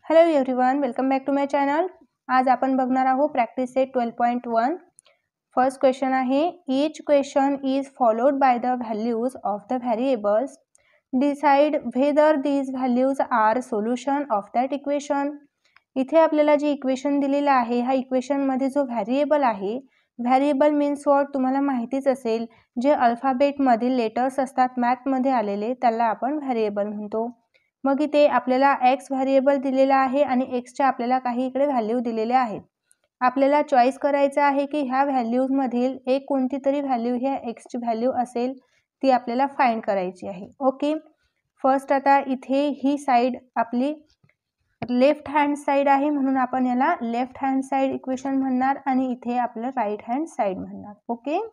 Hello everyone, welcome back to my channel. आज आपण बघणार आहोत प्रॅक्टिस सेट 12.1। फर्स्ट क्वेश्चन आहे, each question is followed by the values of the variables, decide whether these values are solution of that equation. इथे आपल्याला जी equation दिलेलं आहे, हा इक्वेशन मध्ये जो व्हेरिएबल आहे, व्हेरिएबल मीन्स व्हॉट तुम्हाला माहितीच असेल, जे अल्फाबेट मधील लेटर्स असतात मॅथ मध्ये आलेले त्याला आपण व्हेरिएबल म्हणतो। मग इथे आपल्याला x व्हेरिएबल दिलेला आहे आणि x च्या आपल्याला काही इकडे व्हॅल्यू दिलेल्या आहेत। आपल्याला चॉईस करायचं आहे की ह्या व्हॅल्यूज मधील एक कोणती तरी व्हॅल्यू ह्या x ची व्हॅल्यू असेल ती आपल्याला फाइंड करायची आहे। ओके, फर्स्ट आता इथे ही साइड आपली लेफ्ट हँड साइड आहे म्हणून आपण याला लेफ्ट हँड साइड इक्वेशन म्हणणार आणि इथे आपलं राइट हँड साइड म्हणणार। ओके,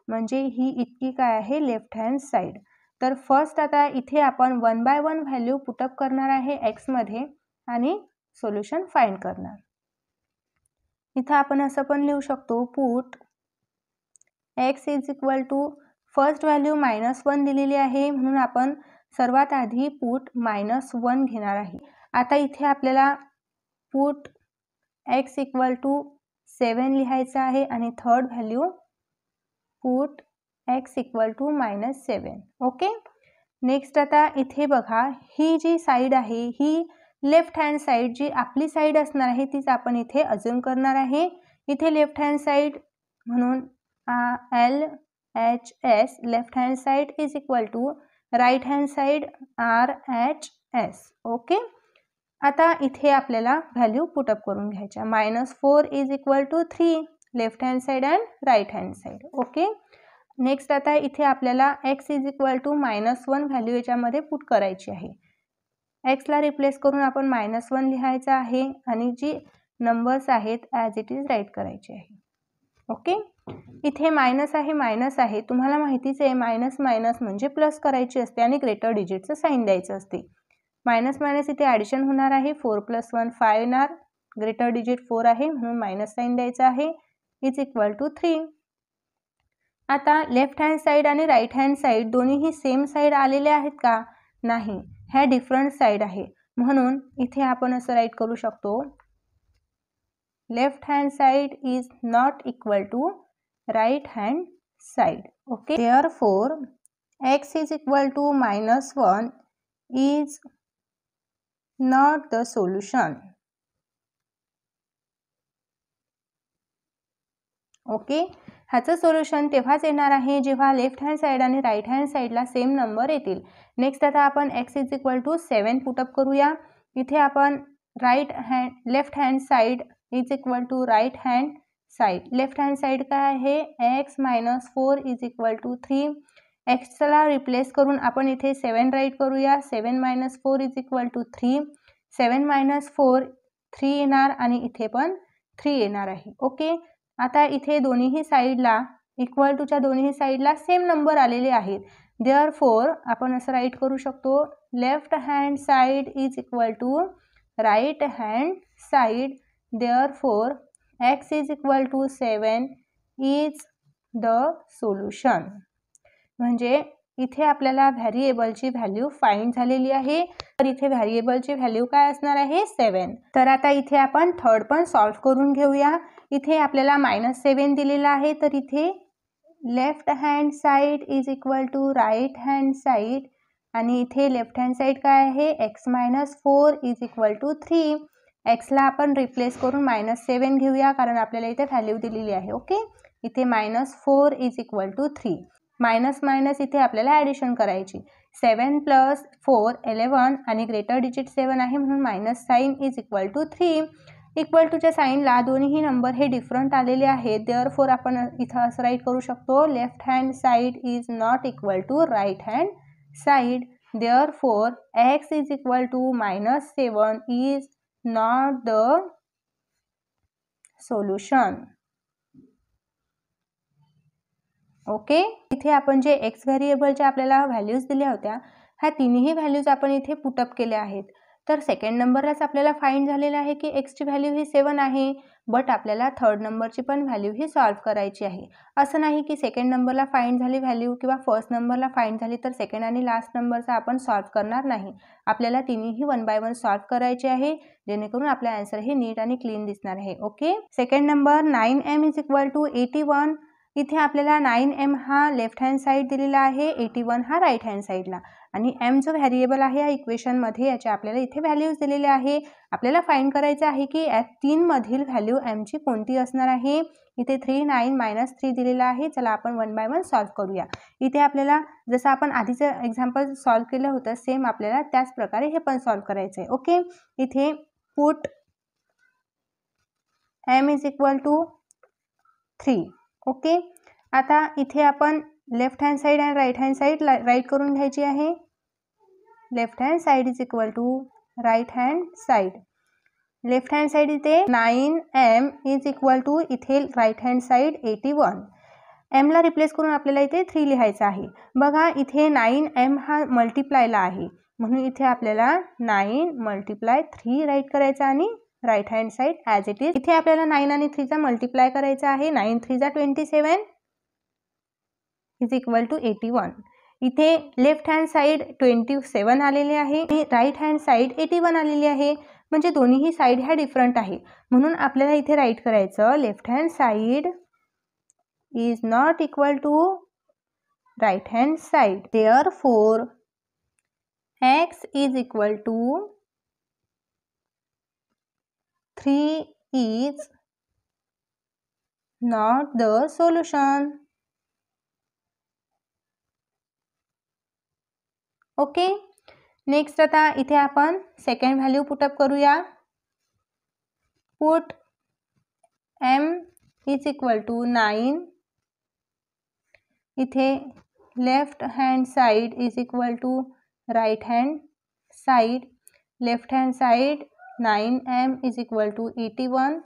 म्हणजे ही इतकी काय आहे लेफ्ट हँड साइड। तर फर्स्ट आता इथे आपण 1 बाय 1 व्हॅल्यू पुटअप करणार आहे x मध्ये आणि सोल्युशन फाइंड करणार। इथे आपण असं पण लिहू शकतो, put x is equal to first value -1 दिलेली आहे म्हणून आपण सर्वात आधी पुट -1 घेणार आहे। आता इथे आपल्याला पुट x इक्वल टू 7 लिहायचं आहे आणि third value put x equal to -7। Okay, next आता इथे बघा, ही जी साइड आहे ही लेफ्ट हँड साइड जी आपली साइड असणार आहे तीच आपण इथे अज्यूम करणार आहे। इथे लेफ्ट हँड साइड म्हणून LHS left hand side is equal to right hand side RHS। Okay, आता इथे आपल्याला व्हॅल्यू पुटअप करून घ्यायच्या। -4 is equal to 3 left hand side and right hand side. Okay, next आता इथे आपल्याला x is equal to -1 value याच्यामध्ये put करायची आहे। x ला रिप्लेस करून आपण -1 लिहायचं आहे आणि जी नंबर्स आहेत ॲज इट इज राईट करायचे आहे। ओके, इथे मायनस आहे, तुम्हाला माहितीच आहे मायनस म्हणजे प्लस करायची असते आणि ग्रेटर डिजिटचं साइन द्यायचं असते। मायनस इथे ॲडिशन होणार आहे, 4 + 1 5 येणार, ग्रेटर डिजिट 4 आहे म्हणून मायनस साइन द्यायचं आहे, इज इक्वल टू 3। आता लेफ्ट हँड साइड आणि राइट हँड साइड दोन्हीही सेम साइड आलेले आहेत का? नाही, ह्या डिफरंट साइड आहे म्हणून इथे आपण असं राइट करू शकतो, left hand side is not equal to right hand side. Okay, therefore x is equal to -1 is not the solution. Okay, ह्याचं सोल्युशन तेव्हाच येणार आहे जेव्हा लेफ्ट हँड साइड आणि राइट हँड साइडला सेम नंबर येतील। नेक्स्ट आता आपण x is equal to 7 put up करूया। इथे आपण left hand side is equal to right hand side, left hand side काय आहे x - 4 is equal to 3। x ला रिप्लेस करून आपण इथे 7 राइट करूया, 7 - 4 इज इक्वल टू 3, 7 - 4 3 येणार आणि इथे पण 3 येणार आहे। ओके, आता इथे दोन्ही साइडला इक्वल टूच्या दोन्ही साइडला सेम नंबर आलेले आहेत, देयरफॉर आपण असं राइट करू शकतो, left hand side is equal to right hand side, therefore x is equal to 7 is the solution. म्हणजे इथे आपल्याला व्हेरिएबलची व्हॅल्यू फाइंड झालेली आहे, तर इथे व्हेरिएबलची व्हॅल्यू काय असणार आहे 7। तर आता इथे आपण थर्ड पण सॉल्व्ह करून घेऊया। इथे आपल्याला -7 दिलेला आहे, तर इथे left hand side is equal to right hand side आणि इथे लेफ्ट हँड साइड काय आहे x - 4 is equal to 3। x ला आपण रिप्लेस करून -7 घेऊया कारण आपल्याला इथे व्हॅल्यू दिलेली आहे। ओके, इथे -4 इज इक्वल टू 3, मायनस इथे आपल्याला ॲडिशन करायची, 7 + 4 11 आणि ग्रेटर डिजिट 7 आहे म्हणून minus sign is equal to 3। Equal टूच्या साइनला दोन्ही नंबर हे डिफरंट आलेले आहेत, देयरफॉर आपण इथं असं राइट करू शकतो, left hand side is not equal to right hand side, therefore x is equal to -7 is not the solution. Okay, इथे आपण जे x व्हेरिएबलच्या आपल्याला व्हॅल्यूज दिल्या होत्या ह्या तिन्ही व्हॅल्यूज आपण इथे पुटअप केल्या आहेत। तर सेकंड नंबरलाच आपल्याला फाइंड झालेलं आहे की एक्सची व्हॅल्यू ही 7 आहे, बट आपल्याला थर्ड नंबरची पण व्हॅल्यू ही सॉल्व्ह करायची आहे. असं नाही की सेकंड नंबरला फाइंड झाली व्हॅल्यू किंवा फर्स्ट नंबरला फाइंड झाली तर सेकंड आणि लास्ट नंबरचा आपण सॉल्व्ह करणार नाही. आपल्याला तिन्हीही 1 बाय 1 सॉल्व्ह करायचे आहे, जेणेकरून आपला आन्सर हे नीट आणि क्लीन दिसणार आहे. ओके. Second number 9m = 81. इथे आपल्याला 9m हा लेफ्ट हँड साईड दिलेला आहे, 81 हा राईट हँड साईडला, आणि m जो व्हेरिएबल आहे या इक्वेशनमध्ये याच्या आपल्याला इथे व्हॅल्यूज दिलेले आहे. आपल्याला फाइंड करायचं आहे की या 3 मधील व्हॅल्यू m ची कोणती असणार आहे. इथे 3 9 -3 दिलेला आहे. चला आपण 1 बाय 1 सॉल्व्ह करूया. इथे आपल्याला जसं आपण आधीचं एक्झाम्पल सॉल्व्ह केलं होतं सेम आपल्याला त्याच प्रकारे हे पण सॉल्व्ह करायचं आहे. ओके. इथे पुट m = 3. ओके. आता इथे आपण लेफ्ट हँड साईड आणि राईट हँड साईड राईट करून घ्यायची आहे. Left hand side = right hand side. Left hand side इथे 9m = इथे राईट हँड साईड 81. m ला रिप्लेस करून आपल्याला इथे 3 लिहायचं आहे. बघा इथे 9m हा मल्टिप्लायला आहे, म्हणून इथे आपल्याला 9 × 3 राईट करायचं आणि right hand side as it is. इथे आपल्याला 9 आणि 3 चा मल्टिप्लाय करायचा आहे. 9 3 27 = 81. इथे लेफ्ट हँड साईड 27 आलेले आहे आणि राईट हँड साईड 81 आलेली आहे, म्हणजे दोन्हीही साईड ह्या डिफरंट आहे. म्हणून आपल्याला इथे राईट करायचं left hand side is not equal to right hand side. Therefore x = 3 is not the solution. Okay. Next आता इथे आपण सेकंड व्हॅल्यू पुटअप करूया. Put m = 9. इथे left hand side = right hand side. Left hand side 9m = 81.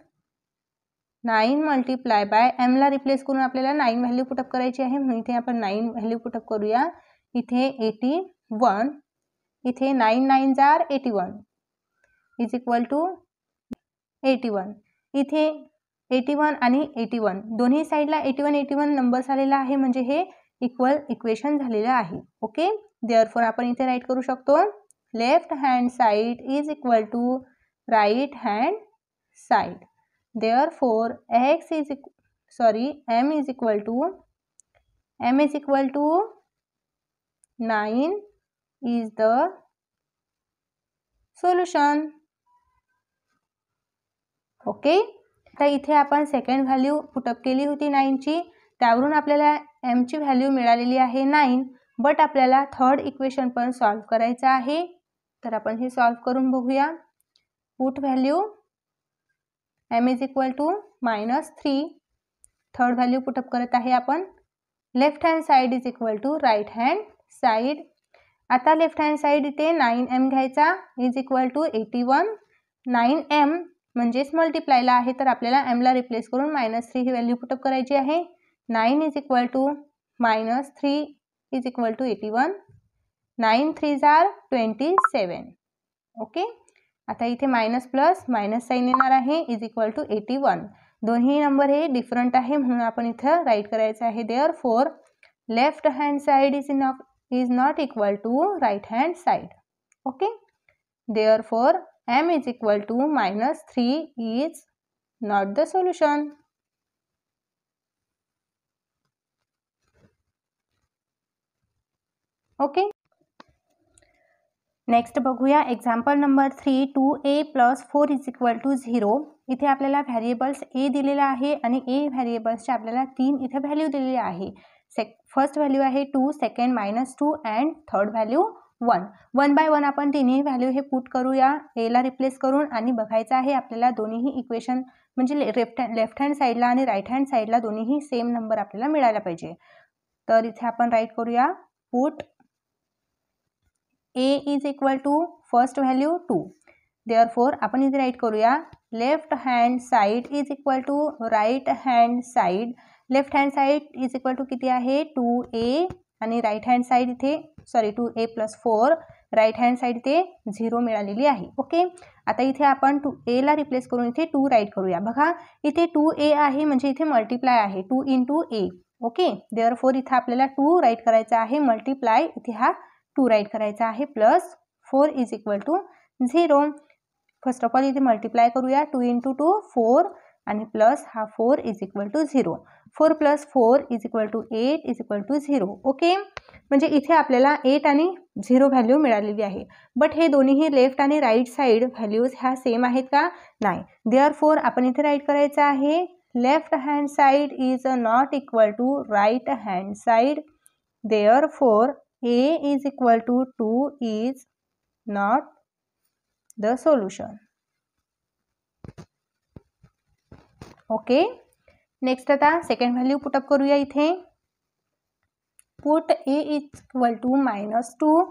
9 × m ला replace करून आपल्याला 9 value put up करायची आहे, म्हणून इथे आपण 9 व्हॅल्यू पुटअप करूया. इथे 81. इथे 9 9 81 = 81. इथे 81 आणि 81 दोन्ही साईडला 81 81 नंबर्स आलेला आहे, म्हणजे हे इक्वल इक्वेशन झालेलं आहे. ओके. देअरफॉर आपण इथे राईट करू शकतो left hand side = right hand side. Therefore m = 9 is the solution. Okay. तर इथे आपण सेकंड व्हॅल्यू पुटअप केली होती 9 ची, त्यावरून आपल्याला m ची व्हॅल्यू मिळालेली आहे 9, बट आपल्याला थर्ड इक्वेशन पण सॉल्व्ह करायचं आहे. तर आपण हे सॉल्व्ह करून बघूया. Put value m = -3. Third value put up करत आहे आपण. Left hand side = right hand side. आता लेफ्ट हँड साईड इथे 9m घ्यायचा = 81. 9m म्हणजेच मल्टिप्लायला आहे, तर आपल्याला m ला रिप्लेस करून -3 ही व्हॅल्यू पुटअप करायची आहे. 9 = -3 = 81. 9 3 27. ओके. आता इथे मायनस प्लस मायनस साईन येणार आहे = 81. दोन्ही नंबर हे डिफरंट आहे, म्हणून आपण इथं राईट करायचं आहे. Therefore left hand side is not equal to right hand side. Okay. Therefore m = -3 is not the solution. Okay. Next बघूया एक्झाम्पल नंबर 3. 2a + 4 = 0. इथे आपल्याला व्हेरिएबल्स a दिलेला आहे आणि a व्हेरिएबल्सचे आपल्याला 3 इथे व्हॅल्यू दिलेली आहे. फर्स्ट व्हॅल्यू आहे 2, second -2 and third value 1. 1 by 1 आपण तिन्ही व्हॅल्यू हे पुट करूया a ला रिप्लेस करून, आणि बघायचं आहे आपल्याला दोन्हीही इक्वेशन म्हणजे लेफ्ट हँड साईडला आणि राईट हँड साईडला दोन्हीही सेम नंबर आपल्याला मिळायला पाहिजे. तर इथे आपण राईट करूया put a = first value 2. Therefore आपण इथे राईट करूया left hand side = right hand side. Left hand side किती आहे 2a आणि राईट हँड साईड इथे 2a + 4 राईट हँड साईड ते 0 मिळालेली आहे. ओके, आता इथे आपण a ला रिप्लेस करून इथे 2 राईट करूया. बघा इथे 2a आहे म्हणजे इथे मल्टिप्लाय आहे 2 into a. ओके, देअरफोर इथे आपल्याला 2 राईट करायचा आहे, मल्टिप्लाय इथे हा 2 राईट करायचा आहे, plus 4 is equal to 0. First of all इथे मल्टिप्लाय करूया 2 into 2 4 आणि प्लस हा 4 is equal to 0. 4 + 4 is equal to 8 is equal to 0. Okay, म्हणजे इथे आपल्याला 8 आणि 0 व्हॅल्यू मिळालेली आहे. बट हे दोन्हीही लेफ्ट आणि राईट साईड व्हॅल्यूज ह्या सेम आहेत का? नाही. देअरफोर आपण इथे राईट करायचं आहे left hand side is not equal to right hand side. Therefore a is equal to 2 is not the solution. Okay, next आता सेकंड व्हॅल्यू पुटअप करूया. इथे put a is equal to -2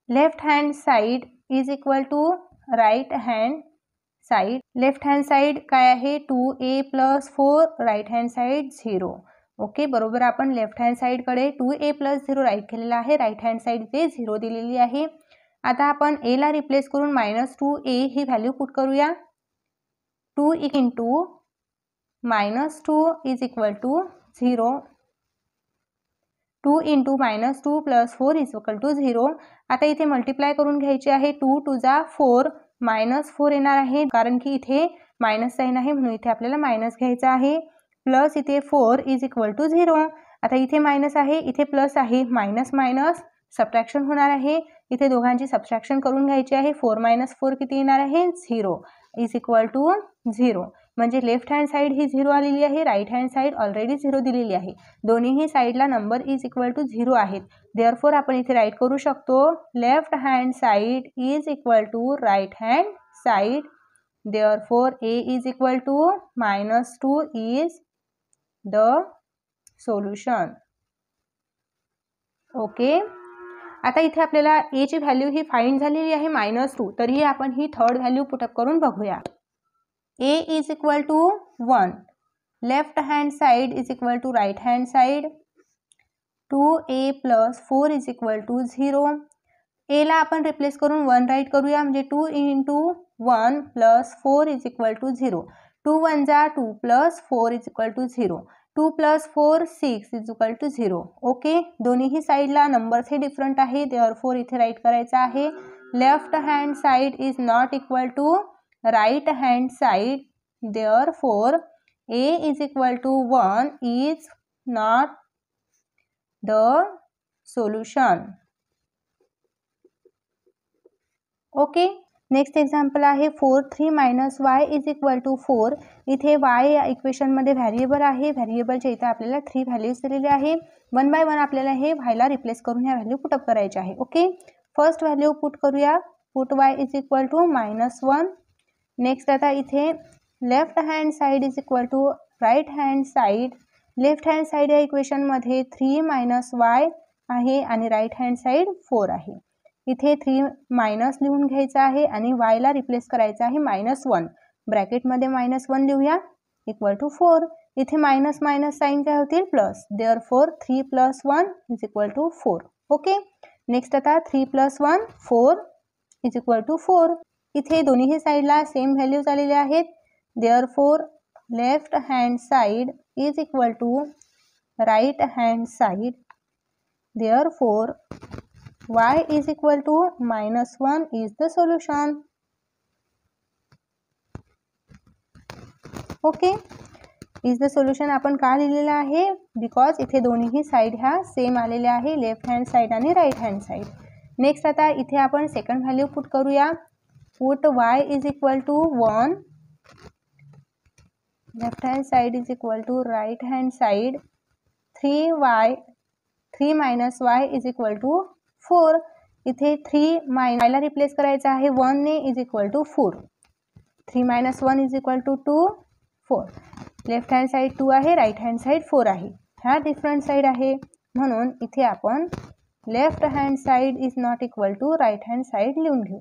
left hand side is equal to right hand side. Left hand side काय आहे 2a + 4 right hand side 0. Okay, बरोबर आपण left hand साईडकडे 2a + 0 right केलेला आहे, right hand side ते 0 दिलेली आहे. आता आपण a ला रिप्लेस करून -2a ही व्हॅल्यू पुट करूया. 2 into -2 is equal to 0. 2 into -2 + 4 is equal to 0. आता इथे मल्टिप्लाय करून घ्यायचे आहे. 2 × 2 = 4 -4 येणार आहे कारण की इथे मायनस साईन आहे म्हणून इथे आपल्याला मायनस घ्यायचं आहे. प्लस इथे 4 इज इक्वल टू 0. आता इथे मायनस आहे, इथे प्लस आहे, मायनस मायनस सबट्रॅक्शन होणार आहे. इथे दोघांची सबट्रॅक्शन करून घ्यायची आहे. 4 - 4 किती येणार आहे 0 इज इक्वल टू 0. म्हणजे लेफ्ट हँड साईड ही 0 आलेली आहे, राईट हँड साईड ऑलरेडी 0 दिलेली आहे. दोन्हीही साईडला नंबर इज इक्वल टू 0 आहेत. देअरफोर आपण इथे राईट करू शकतो left hand side is equal to right hand side. Therefore a is equal to -2 is the solution. Okay, आता इथे आपल्याला a ची व्हॅल्यू ही फाइंड झालेली आहे -2. तरीही आपण ही थर्ड व्हॅल्यू पुटअप करून बघूया. a is equal to 1 left hand side is equal to right hand side. 2a + 4 is equal to 0. a ला आपण रिप्लेस करून 1 राईट करूया म्हणजे 2 into 1 + 4 is equal to 0. 2 × 1 = 2 + 4 is equal to 0. 2 + 4 6 is equal to 0. Okay, दोन्हीही साईडला numbers हे different आहे. Therefore इथे राईट करायचं आहे left hand side is not equal to right hand side. Therefore a is equal to 1 is not the solution. Okay, next example आहे 4 3 - y is equal to 4. इथे y या इक्वेशनमध्ये variable आहे. व्हॅरिएबलच्या इथे आपल्याला 3 व्हॅल्यूज दिलेले आहे. 1 बाय 1 आपल्याला हे y ला रिप्लेस करून ह्या व्हॅल्यू पुटअप करायचे आहे. ओके, फर्स्ट व्हॅल्यू पुट करूया. Put y is equal to -1. Next आता इथे left hand side is equal to right hand side. Left hand side या इक्वेशनमध्ये 3 - y आहे आणि राईट हँड साईड 4 आहे. इथे 3 मायनस लिहून घ्यायचं आहे आणि y ला रिप्लेस करायचं आहे -1. ब्रॅकेटमध्ये -1 लिहूया इक्वल टू 4. इथे मायनस मायनस साईन काय होतील plus. Therefore 3 + 1 is equal to 4. Okay, next आता 3 + 1 4 इज इक्वल टू 4. इथे दोन्ही साईडला सेम व्हॅल्यूज आलेले आहेत. Therefore left hand side is equal to right hand side. Therefore y is equal to -1 is the solution. Okay, is the solution आपण का लिहिलेलं आहे बिकॉज इथे दोन्हीही साईड ह्या सेम आलेल्या आहे, लेफ्ट हँड साईड आणि राईट हँड साईड. नेक्स्ट आता इथे आपण सेकंड व्हॅल्यू पुट करूया. Put y is equal to 1 left hand side is equal to right hand side. 3 - y is equal to 4. इथे 3 ला रिप्लेस करायचं आहे 1 ने is equal to 4. 3 - 1 is equal to 2 4. Left hand side 2 आहे, right hand side 4 आहे. ह्या different side आहे म्हणून इथे आपण left hand side is not equal to right hand side लिहून घेऊ.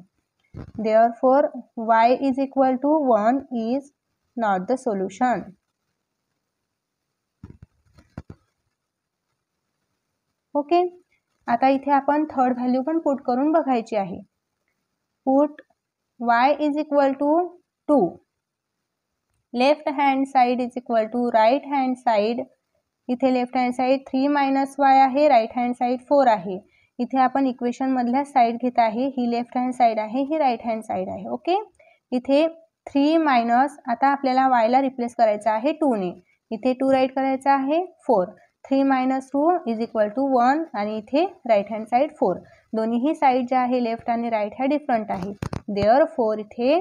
Therefore y is equal to 1 is not the solution. Okay, आता इथे आपण थर्ड व्हॅल्यू पण पुट करून बघायची आहे. Put y is equal to 2, left hand side is equal to right hand side. इथे left hand side 3 minus y आहे, right hand side 4 आहे. इथे आपण इक्वेशन मधल्या साइड घेत आहे, ही लेफ्ट हँड साइड आहे, ही राईट हँड साइड आहे. ओके, इथे 3 मायनस, आता आपल्याला y ला रिप्लेस करायचं आहे 2 ने. इथे 2 राईट करायचा आहे 4. 3 मायनस 2 इज इक्वल टू 1 आणि इथे राईट हँड साइड 4. दोन्हीही साइड ज्या आहे लेफ्ट आणि राईट ह्या डिफरंट आहे. देअरफोर इथे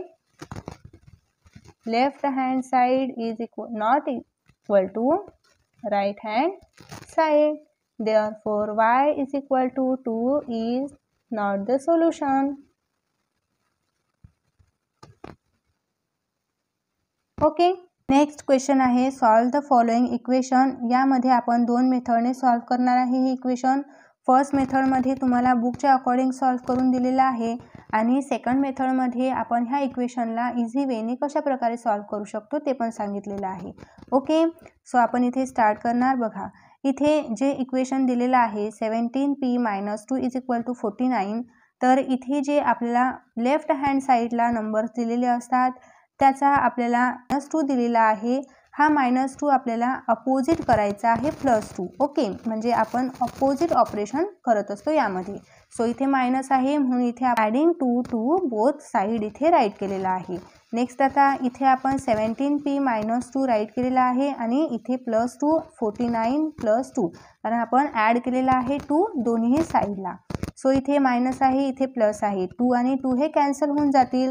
left hand side is not equal to right hand side. Therefore y is equal to 2 is not the solution. Okay, next question आहे सॉल्व द फॉलोइंग इक्वेशन. यामध्ये आपण दोन मेथडने सॉल्व करणार आहे हे इक्वेशन. फर्स्ट मेथडमध्ये तुम्हाला बुकच्या अकॉर्डिंग सॉल्व करून दिलेलं आहे आणि सेकंड मेथडमध्ये आपण ह्या इक्वेशनला इझी वेने कशा प्रकारे सॉल्व करू शकतो ते पण सांगितलेलं आहे. ओके, सो आपण इथे स्टार्ट करणार. बघा, इथे जे इक्वेशन दिलेलं आहे 17p minus 2 is equal to 49. तर इथे जे आपल्याला लेफ्ट हँड साईडला नंबर्स दिलेले असतात त्याचा आपल्याला -2 दिलेला आहे. हा -2 आपल्याला अपोजिट करायचा आहे +2. ओके, म्हणजे आपण अपोजिट ऑपरेशन करत असतो यामध्ये. सो इथे मायनस आहे म्हणून इथे ॲडिंग 2 टू बोथ साईड इथे राईट केलेला आहे. नेक्स्ट आता इथे आपण 17p मायनस 2 राईट केलेला आहे आणि इथे +2 49 +2 कारण आपण ॲड केलेला आहे 2 दोन्ही साईडला. सो इथे मायनस आहे, इथे प्लस आहे. 2 आणि 2 हे कॅन्सल होऊन जातील.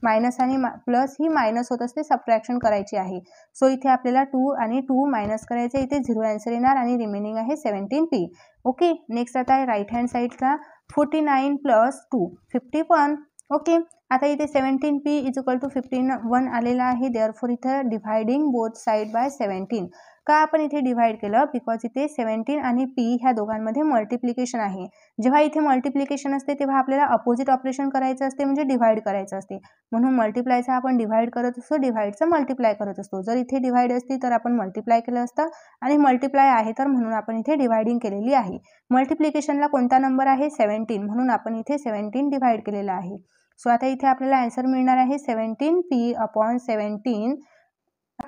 मायनस आणि प्लस ही मायनस होत असते, सबट्रॅक्शन करायची आहे. सो इथे आपल्याला 2 आणि 2 मायनस करायचे, इथे 0 आन्सर येणार आणि रिमेनिंग आहे 17p. ओके, नेक्स्ट आता आहे राईट हँड साईडला 49 + 2 51. ओके, आता इथे 17p इज इक्वल टू 51 आलेला आहे. देअरफॉर इथं डिव्हायडिंग बोथ साईड बाय 17. का आपण इथे डिव्हाइड केलं? बिकॉज इथे 17 आणि p ह्या दोघांमध्ये मल्टिप्लिकेशन आहे. जेव्हा इथे मल्टिप्लिकेशन असते तेव्हा आपल्याला अपोजिट ऑपरेशन करायचं असते, म्हणजे डिव्हाइड करायचं असते. म्हणून मल्टिप्लायचा आपण डिव्हाइड करत असतो, डिव्हाइडचं मल्टिप्लाय करत असतो. जर इथे डिव्हाइड असती तर आपण मल्टिप्लाय केलं असतं आणि मल्टिप्लाय आहे तर म्हणून आपण इथे डिव्हाइडिंग केलेली आहे. मल्टिप्लिकेशनला कोणता नंबर आहे? 17, म्हणून आपण इथे 17 डिव्हाइड केलेला आहे. सो आता इथे आपल्याला आन्सर मिळणार आहे 17p अपॉन 17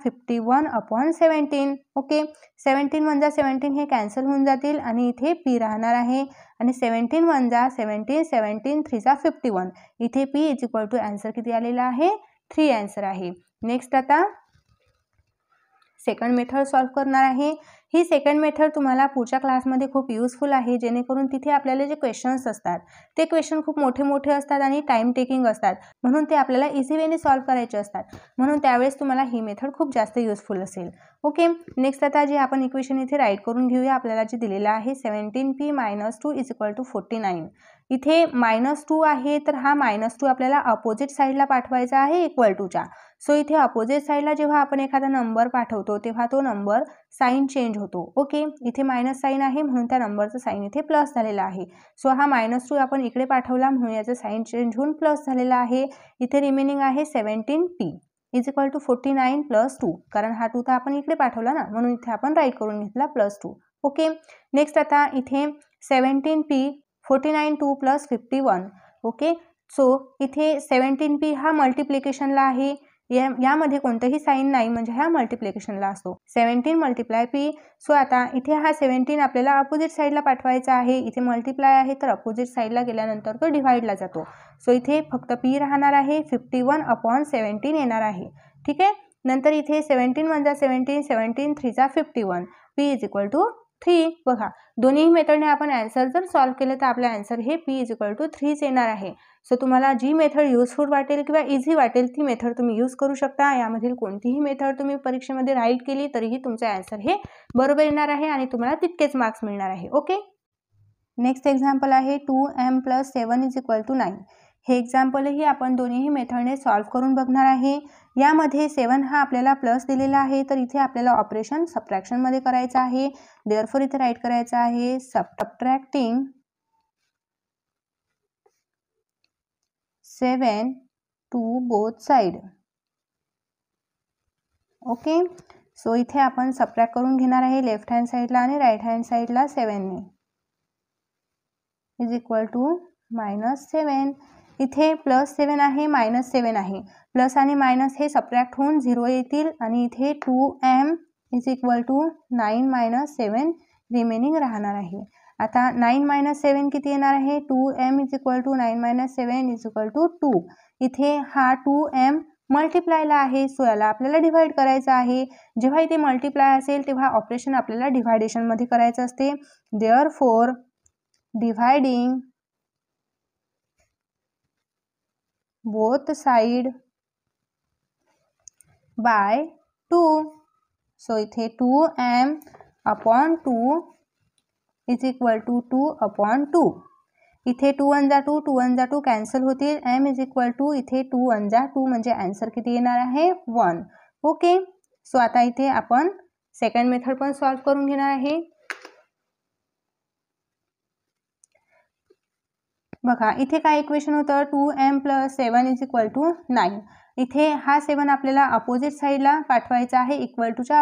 51 अपॉन 17. ओके, 17 × 17 हे कॅन्सल होऊन जातील आणि इथे p राहणार आहे आणि 17 × 17 17 3 51. इथे p is equal to answer किती आलेला आहे? 3 आन्सर आहे. नेक्स्ट आता सेकंड मेथड सॉल्व करणार आहे. ही सेकंड मेथड तुम्हाला पुढच्या क्लासमध्ये खूप युजफुल आहे, जेणेकरून तिथे आपल्याला जे क्वेश्चन्स असतात ते क्वेश्चन खूप मोठे मोठे असतात आणि टाइम टेकिंग असतात, म्हणून ते आपल्याला इझी वेने सॉल्व करायचे असतात. म्हणून त्यावेळेस तुम्हाला ही मेथड खूप जास्त युजफुल असेल. ओके, नेक्स्ट आता जे आपण इक्वेशन इथे राईट करून घेऊया. आपल्याला जे दिलेलं आहे 17p minus 2 is equal to 49. इथे -2 आहे तर हा -2 आपल्याला अपोजिट साईडला पाठवायचा आहे इक्वल टूच्या. सो इथे अपोजिट साईडला जेव्हा आपण एखादा नंबर पाठवतो तेव्हा तो नंबर साईन चेंज होतो. ओके, इथे मायनस साईन आहे म्हणून त्या नंबरचं साईन इथे प्लस झालेला आहे. सो हा -2 आपण इकडे पाठवला म्हणून याचं साईन चेंज होऊन प्लस झालेला आहे. इथे रिमेनिंग आहे 17p इज इक्वल टू 49 + 2. कारण हा 2 तर आपण इकडे पाठवला ना, म्हणून इथे आपण राईट करून घेतला +2. ओके, नेक्स्ट आता इथे 17p 49 2 + 51. ओके, सो इथे 17p हा मल्टिप्लिकेशनला आहे, यामध्ये कोणतंही साईन नाही, म्हणजे हा मल्टिप्लिकेशनला असतो. 17 × p. सो आता इथे हा 17 आपल्याला अपोजिट साईडला पाठवायचा आहे. इथे मल्टिप्लाय आहे तर अपोजिट साईडला गेल्यानंतर तो डिव्हाइडला जातो. सो इथे फक्त p राहणार आहे, 51 अपॉन 17 येणार आहे. ठीक आहे, नंतर इथे 17 × 17 17 3 51. p is equal to 3. बघा, दोन्ही मेथडने आपण आन्सर जर सॉल्व केलं तर आपलं आन्सर हे p इज इक्वल टू 3 येणार आहे. सो तुम्हाला जी मेथड युजफुल वाटेल किंवा इझी वाटेल ती मेथड तुम्ही यूज करू शकता. यामधील कोणतीही मेथड तुम्ही परीक्षेमध्ये राईट केली तरीही तुमचं आन्सर हे बरोबर येणार आहे आणि तुम्हाला तितकेच मार्क्स मिळणार आहे. ओके, नेक्स्ट एक्झाम्पल आहे 2m + 7 इज इक्वल टू 9. हे एक्झाम्पलही आपण दोन्हीही मेथडने सॉल्व करून बघणार आहे. यामध्ये 7 हा आपल्याला प्लस दिलेला आहे तर इथे आपल्याला ऑपरेशन सबट्रॅक्शनमध्ये करायचं आहे. देअरफॉर इथे राईट करायचं आहे subtracting 7 to both side. Okay, so इथे आपण सबट्रॅक्ट करून घेणार आहे लेफ्ट हँड साईडला आणि राईट हँड साईडला 7 ने. Is equal to -7. इथे +7 आहे, -7 आहे. प्लस आणि मायनस हे सबट्रॅक्ट होऊन 0 येतील आणि इथे 2m is equal to 9 - 7 remaining राहणार आहे. आता 9 - 7 किती येणार आहे? 2m is equal to 9 - 7 is equal to 2. इथे हा 2m मल्टिप्लायला आहे, सो याला आपल्याला डिव्हाइड करायचं आहे. जेव्हा इथे मल्टिप्लाय असेल तेव्हा ऑपरेशन आपल्याला डिव्हायडेशनमध्ये करायचं असते. Therefore dividing both side by 2. So इथे 2m upon 2 is equal to 2 upon 2. इथे 2 1 जा 2, 2 1 जा 2 कॅन्सल होतील. m is equal to इथे 2 1 जा 2 म्हणजे आन्सर किती येणार आहे? 1. ओके. सो आता इथे आपण सेकंड मेथड पण सॉल्व करून घेणार आहे. बघा इथे काय इक्वेशन होतं? 2m + 7 is equal to 9. इथे हा 7 आपल्याला अपोजिट साईडला पाठवायचा आहे, इक्वल टूच्या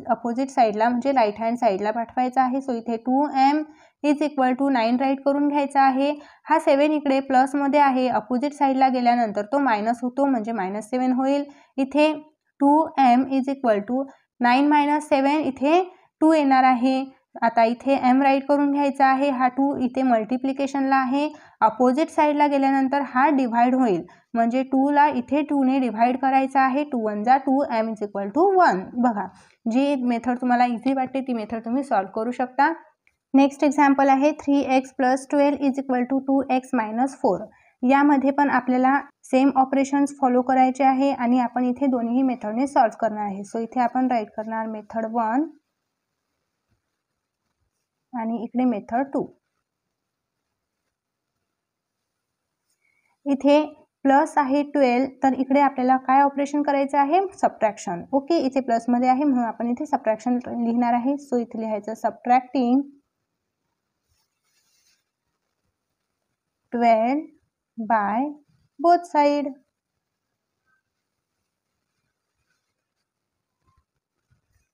अपोजिट साईडला म्हणजे राईट हँड साईडला पाठवायचा आहे. सो इथे 2m is equal to 9 right करून घ्यायचा आहे. हा 7 इकडे प्लसमध्ये आहे, अपोजिट साईडला गेल्यानंतर तो मायनस होतो म्हणजे -7 होईल. इथे 2m इज इक्वल टू 9 - 7 इथे 2 येणार आहे. आता इथे m राईट करून घ्यायचा आहे. हा 2 इथे मल्टिप्लिकेशनला आहे, अपोजिट साईडला गेल्यानंतर हा डिव्हाइड होईल म्हणजे 2 ला इथे 2 ने डिव्हाइड करायचा आहे. 2 1 जा 2 m इज इक्वल टू 1. बघा जी मेथड तुम्हाला इझी वाटते ती मेथड तुम्ही सॉल्व करू शकता. नेक्स्ट एक्झाम्पल आहे 3x + 12 is equal to 2x - 4. यामध्ये पण आपल्याला सेम ऑपरेशन्स फॉलो करायचे आहे आणि आपण इथे दोन्ही मेथडने सॉल्व करणार आहे. सो इथे आपण राईट करणार मेथड 1 आणि इकडे मेथड 2. इथे प्लस आहे 12 तर इकडे आपल्याला काय ऑपरेशन करायचं आहे? सबट्रॅक्शन. ओके. इथे प्लसमध्ये आहे म्हणून आपण इथे सबट्रॅक्शन लिहिणार आहे. सो इथे लिहायचं subtracting 12 by both side.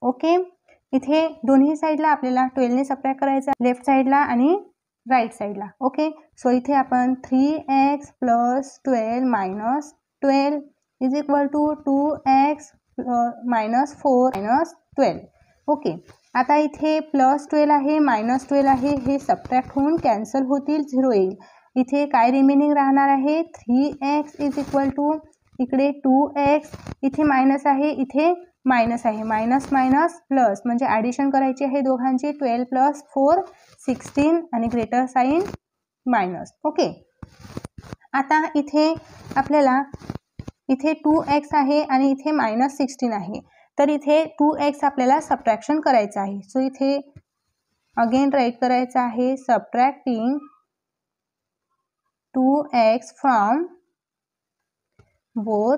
Okay. इथे दोन्ही साईडला आपल्याला 12 ने सबट्रॅक्ट करायचं, लेफ्ट साईडला आणि राईट साईडला. ओके. सो इथे आपण 3x + 12 - 12 is equal to 2x - 4 - 12. Okay. आता इथे +12 आहे, -12 आहे, हे सबट्रॅक्ट होऊन कॅन्सल होतील, 0 येईल. इथे काय रिमेनिंग राहणार आहे? 3x इज इक्वल टू इकडे 2x, इथे मायनस आहे, इथे मायनस आहे, मायनस मायनस प्लस म्हणजे ॲडिशन करायची आहे दोघांची. 12 + 4 16 आणि ग्रेटर साईन मायनस. ओके. आता इथे आपल्याला इथे 2x आहे आणि इथे -16 आहे तर इथे 2x आपल्याला सबट्रॅक्शन करायचं आहे. सो इथे अगेन राईट करायचं आहे subtracting 2x from both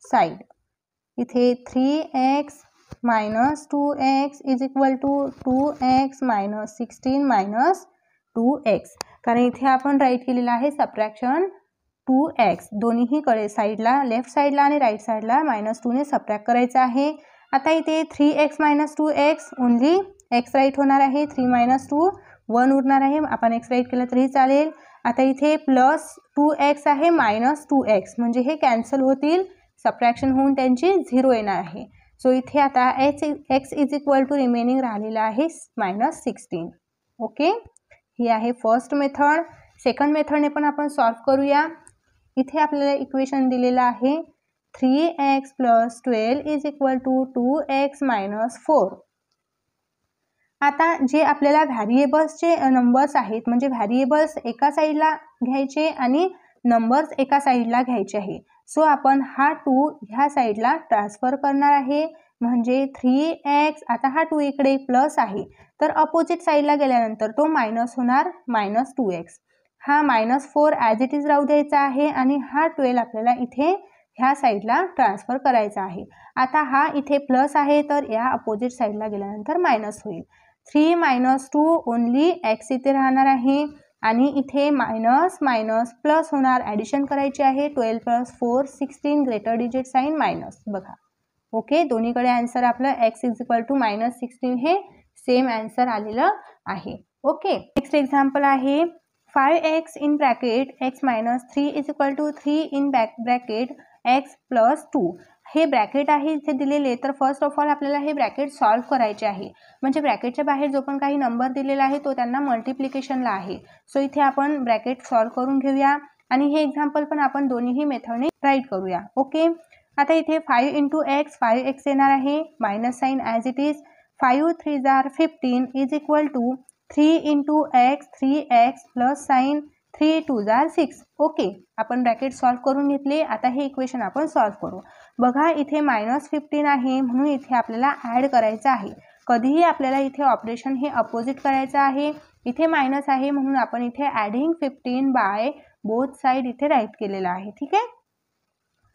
side. इथे 3x - 2x is equal to 2x - 16 - 2x. कारण इथे आपण राईट केलेलं आहे सबट्रॅक्शन 2x. दोन्हीकडे साईडला लेफ्ट साईडला आणि राईट साईडला -2 ने सबट्रॅक्ट करायचं आहे. आता इथे 3x - 2x only x right होणार आहे. 3 - 2 1 उरणार आहे, आपण x राईट केलं तरी चालेल. आता इथे +2x आहे, -2x म्हणजे हे कॅन्सल होतील, सबट्रॅक्शन होऊन त्यांची 0 येणार आहे. सो इथे आता x is equal to remaining राहिलेला आहे -16. ओके. ही आहे फर्स्ट मेथड. सेकंड मेथडने पण आपण सॉल्व करूया. इथे आपल्याला इक्वेशन दिलेलं आहे 3x + 12 is equal to 2x - 4. आता जे आपल्याला व्हॅरिएबल्सचे नंबर्स आहेत म्हणजे व्हॅरिएबल्स एका साईडला घ्यायचे आणि नंबर्स एका साईडला घ्यायचे आहे. सो आपण हा 2 ह्या साईडला ट्रान्सफर करणार आहे म्हणजे 3x. आता हा 2 इकडे प्लस आहे तर अपोजिट साईडला गेल्यानंतर तो मायनस होणार -2x. हा -4 ॲज इट इज राहू द्यायचा आहे आणि हा 12 आपल्याला इथे ह्या साईडला ट्रान्सफर करायचा आहे. आता हा इथे प्लस आहे तर या अपोजिट साईडला गेल्यानंतर मायनस होईल. 3 - 2 ओनली x इथे राहणार आहे आणि इथे मायनस मायनस प्लस होणार, ॲडिशन करायची आहे. 12 + 4 16 ग्रेटर डिजिट साईन मायनस. बघा ओके. दोन्हीकडे आन्सर आपलं x इज इक्वल टू -16 हे सेम आन्सर आलेलं आहे. ओके, नेक्स्ट एक्झाम्पल आहे 5x in bracket x minus 3 is equal to 3 in bracket x plus 2. हे ब्रॅकेट आहे इथे दिलेले, तर फर्स्ट ऑफ ऑल आपल्याला हे ब्रॅकेट सॉल्व्ह करायचे आहे. म्हणजे ब्रॅकेटच्या बाहेर जो पण काही नंबर दिलेला आहे तो त्यांना मल्टिप्लिकेशनला आहे. सो इथे आपण ब्रॅकेट सॉल्व्ह करून घेऊया आणि हे एक्झाम्पल पण आपण दोन्हीही मेथडने राईट करूया. ओके, आता इथे 5 इंटू एक्स 5x येणार आहे, minus sign as it is. 5 3 जार 15 is equal to 3 into x 3x plus sign 3 2 जार 6. ओके, आपण ब्रॅकेट सॉल्व्ह करून घेतले. आता हे इक्वेशन आपण सॉल्व्ह करू. बघा इथे -15 आहे म्हणून इथे आपल्याला ॲड करायचं आहे. कधीही आपल्याला इथे ऑपरेशन हे अपोजिट करायचं आहे. इथे मायनस आहे म्हणून आपण इथे ॲडिंग 15 बाय बोथ साईड इथे राईट केलेलं आहे. ठीक आहे.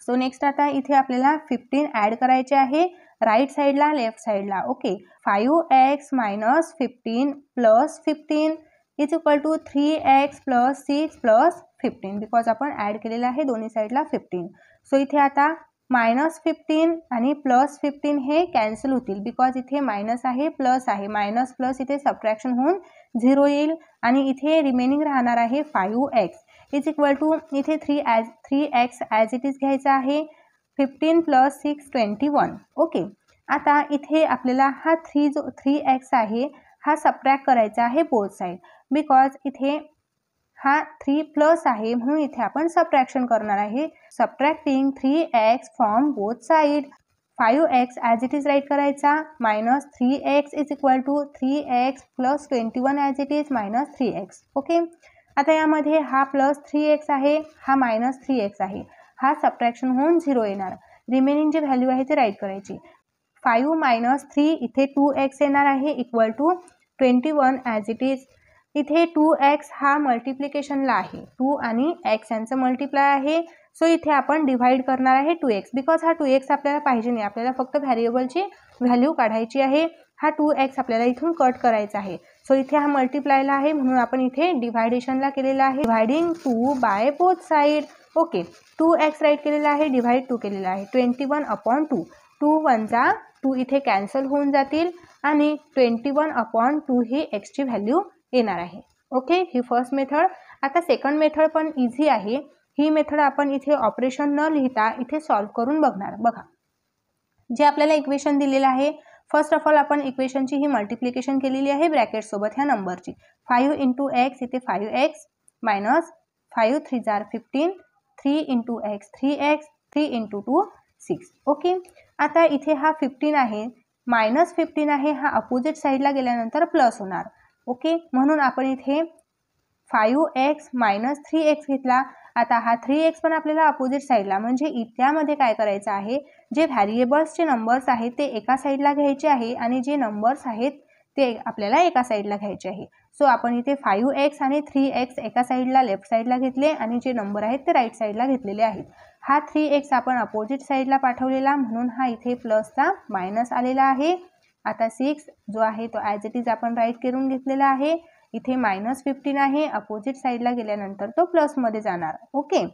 सो नेक्स्ट आता इथे आपल्याला 15 ॲड करायचे आहे राईट साईडला लेफ्ट साईडला. Okay, 5x minus 15 plus 15 is equal to 3x plus 6 plus 15 because आपण ॲड केलेलं आहे दोन्ही साईडला 15. सो इथे आता -15 आणि प्लस 15 हे कॅन्सल होतील बिकॉज इथे मायनस आहे प्लस आहे, मायनस प्लस इथे सबट्रॅक्शन होऊन 0 येईल आणि इथे रिमेनिंग राहणार आहे 5x इज इक्वल टू इथे 3x ॲज इट इज घ्यायचा आहे. 15 प्लस 6 21. ओके, आता इथे आपल्याला हा 3x आहे हा सबट्रॅक्ट करायचा आहे बोथ साईड बिकॉज इथे हा 3 प्लस आहे म्हणून इथे आपण सबट्रॅक्शन करणार आहे. Subtracting 3x from both side. 5x as it is write करायचा, minus 3x is equal to 3x plus 21 as it is minus 3x. Okay, आता यामध्ये हा प्लस 3x आहे हा मायनस 3x आहे, हा सबट्रॅक्शन होऊन 0 येणार. रिमेनिंग जी व्हॅल्यू आहे ती राईट करायची. 5 मायनस 3 इथे 2x येणार आहे equal to 21 as it is. इथे 2x हा मल्टिप्लिकेशनला आहे, 2 आणि x यांचं मल्टिप्लाय आहे. सो इथे आपण डिव्हाइड करणार आहे 2x बिकॉज हा 2x आपल्याला पाहिजे नाही, आपल्याला फक्त व्हॅरिएबलची व्हॅल्यू काढायची आहे. हा 2x आपल्याला इथून कट करायचा आहे. सो इथे हा मल्टिप्लायला आहे म्हणून आपण इथे डिव्हायडेशनला केलेला आहे, dividing 2 by both side. Okay, 2x write केलेला आहे, डिव्हाइड 2 केलेला आहे. 21/2. 2 वनचा 2 इथे कॅन्सल होऊन जातील आणि 21/2 ही एक्सची व्हॅल्यू येणार आहे. ओके, ही फर्स्ट मेथड. आता सेकंड मेथड पण इझी आहे. ही मेथड आपण इथे ऑपरेशन न लिहिता इथे सॉल्व्ह करून बघणार. बघा, जे आपल्याला इक्वेशन दिलेलं आहे फर्स्ट ऑफ ऑल आपण इक्वेशनची ही मल्टिप्लिकेशन केलेली आहे ब्रॅकेट सोबत ह्या नंबरची. 5 इंटू एक्स इथे 5x मायनस 5 3 जार 15 3 into x 3x 3 into 2 6. Okay, आता इथे हा 15 आहे -15 आहे, हा अपोजिट साईडला गेल्यानंतर प्लस होणार. ओके, म्हणून आपण इथे 5x मायनस 3x घेतला. आता हा 3x पण आपल्याला अपोजिट साईडला, म्हणजे इथल्यामध्ये काय करायचं आहे, जे व्हॅरिएबल्सचे नंबर्स आहेत ते एका साईडला घ्यायचे आहे आणि जे नंबर्स आहेत ते आपल्याला एका साईडला घ्यायचे आहे. सो आपण इथे 5x आणि 3x एका साईडला लेफ्ट साईडला घेतले आणि जे नंबर आहेत ते राईट साईडला घेतलेले आहेत. हा 3x आपण अपोजिट साईडला पाठवलेला म्हणून हा इथे प्लसचा मायनस आलेला आहे. आता 6 जो आहे तो ॲज इट इज आपण राईट करून घेतलेला आहे. इथे -15 आहे, अपोजिट साईडला गेल्यानंतर तो प्लसमध्ये जाणार. ओके,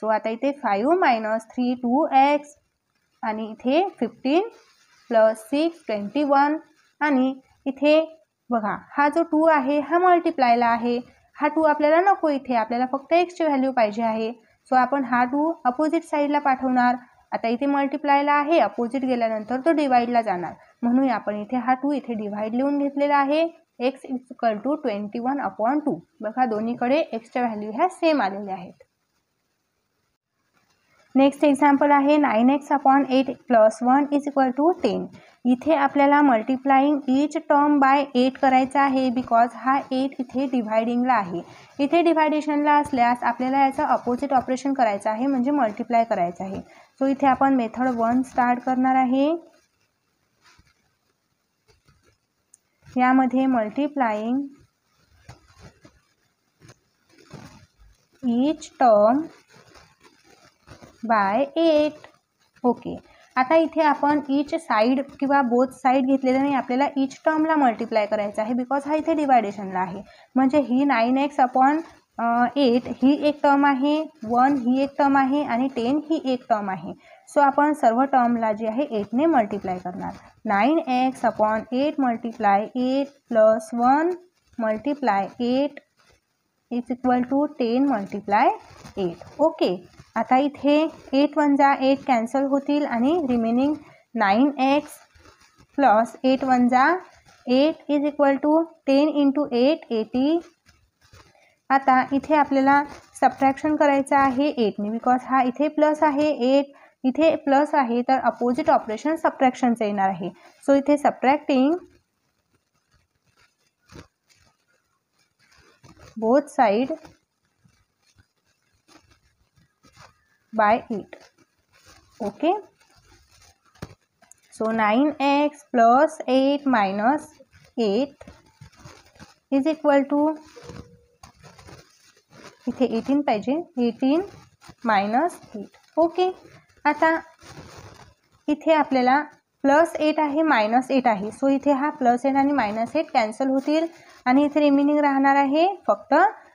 सो आता इथे 5 मायनस 3 2x आणि इथे 15 प्लस 6 21 आणि इथे बघा हा जो 2 आहे हा मल्टिप्लायला आहे. हा 2 आपल्याला नको, इथे आपल्याला फक्त एक्सची व्हॅल्यू पाहिजे आहे. सो आपण हा 2 अपोजिट साईडला पाठवणार. आता इथे मल्टिप्लायला आहे, अपोजिट गेल्यानंतर तो डिवाइडला जाणार म्हणून आपण इथे हा 2 इथे डिवाइड लिहून घेतलेला आहे. x equal to 21/2. बघा दोन्हीकडे एक्सच्या व्हॅल्यू ह्या सेम आलेल्या आहेत. नेक्स्ट एक्झाम्पल आहे 9x/8 plus 1 is equal to 10. इथे आपल्याला मल्टिप्लाइंग ईच टर्म बाय 8 करायचा आहे बिकॉज हा 8 इथे डिव्हायडिंगला आहे. इथे डिव्हायडेशनला असल्यास आपल्याला याचं अपोजिट ऑपरेशन करायचं आहे म्हणजे मल्टिप्लाय करायचं आहे. सो इथे आपण मेथड 1 स्टार्ट करणार आहे. यामध्ये multiplying each term by 8. Okay, आता इथे आपण ईच साईड किंवा बोथ साईड घेतलेलं नाही, आपल्याला ईच टर्मला मल्टिप्लाय करायचं आहे बिकॉज हा इथे डिवायडेशनला आहे. म्हणजे ही 9x/8 ही एक टर्म आहे, 1 ही एक टर्म आहे आणि 10 ही एक टर्म आहे. सो आपण सर्व टर्मला जी आहे 8ने मल्टिप्लाय करणार. 9x/8 multiply 8 plus 1 multiply 8 is equal to 10 multiply 8. Okay, आता इथे 8 1 जा 8 कॅन्सल होतील आणि रिमेनिंग 9x प्लस 8 1 जा 8 इज इक्वल टू 10 इंटू 8 80. आता इथे आपल्याला सबट्रॅक्शन करायचं आहे 8ने, बिकॉज हा इथे प्लस आहे 8 इथे प्लस आहे, तर अपोजिट ऑपरेशन सबट्रॅक्शनचं येणार आहे. सो इथे subtracting both side by 8. Okay, so 9x plus 8 minus 8 is equal to इथे 18 पाहिजे, 18 minus 8. ओके, आता इथे आपल्याला प्लस 8 आहे मायनस 8 आहे, सो इथे हा प्लस 8 आणि मायनस 8 कॅन्सल होतील आणि इथे रिमेनिंग राहणार आहे फक्त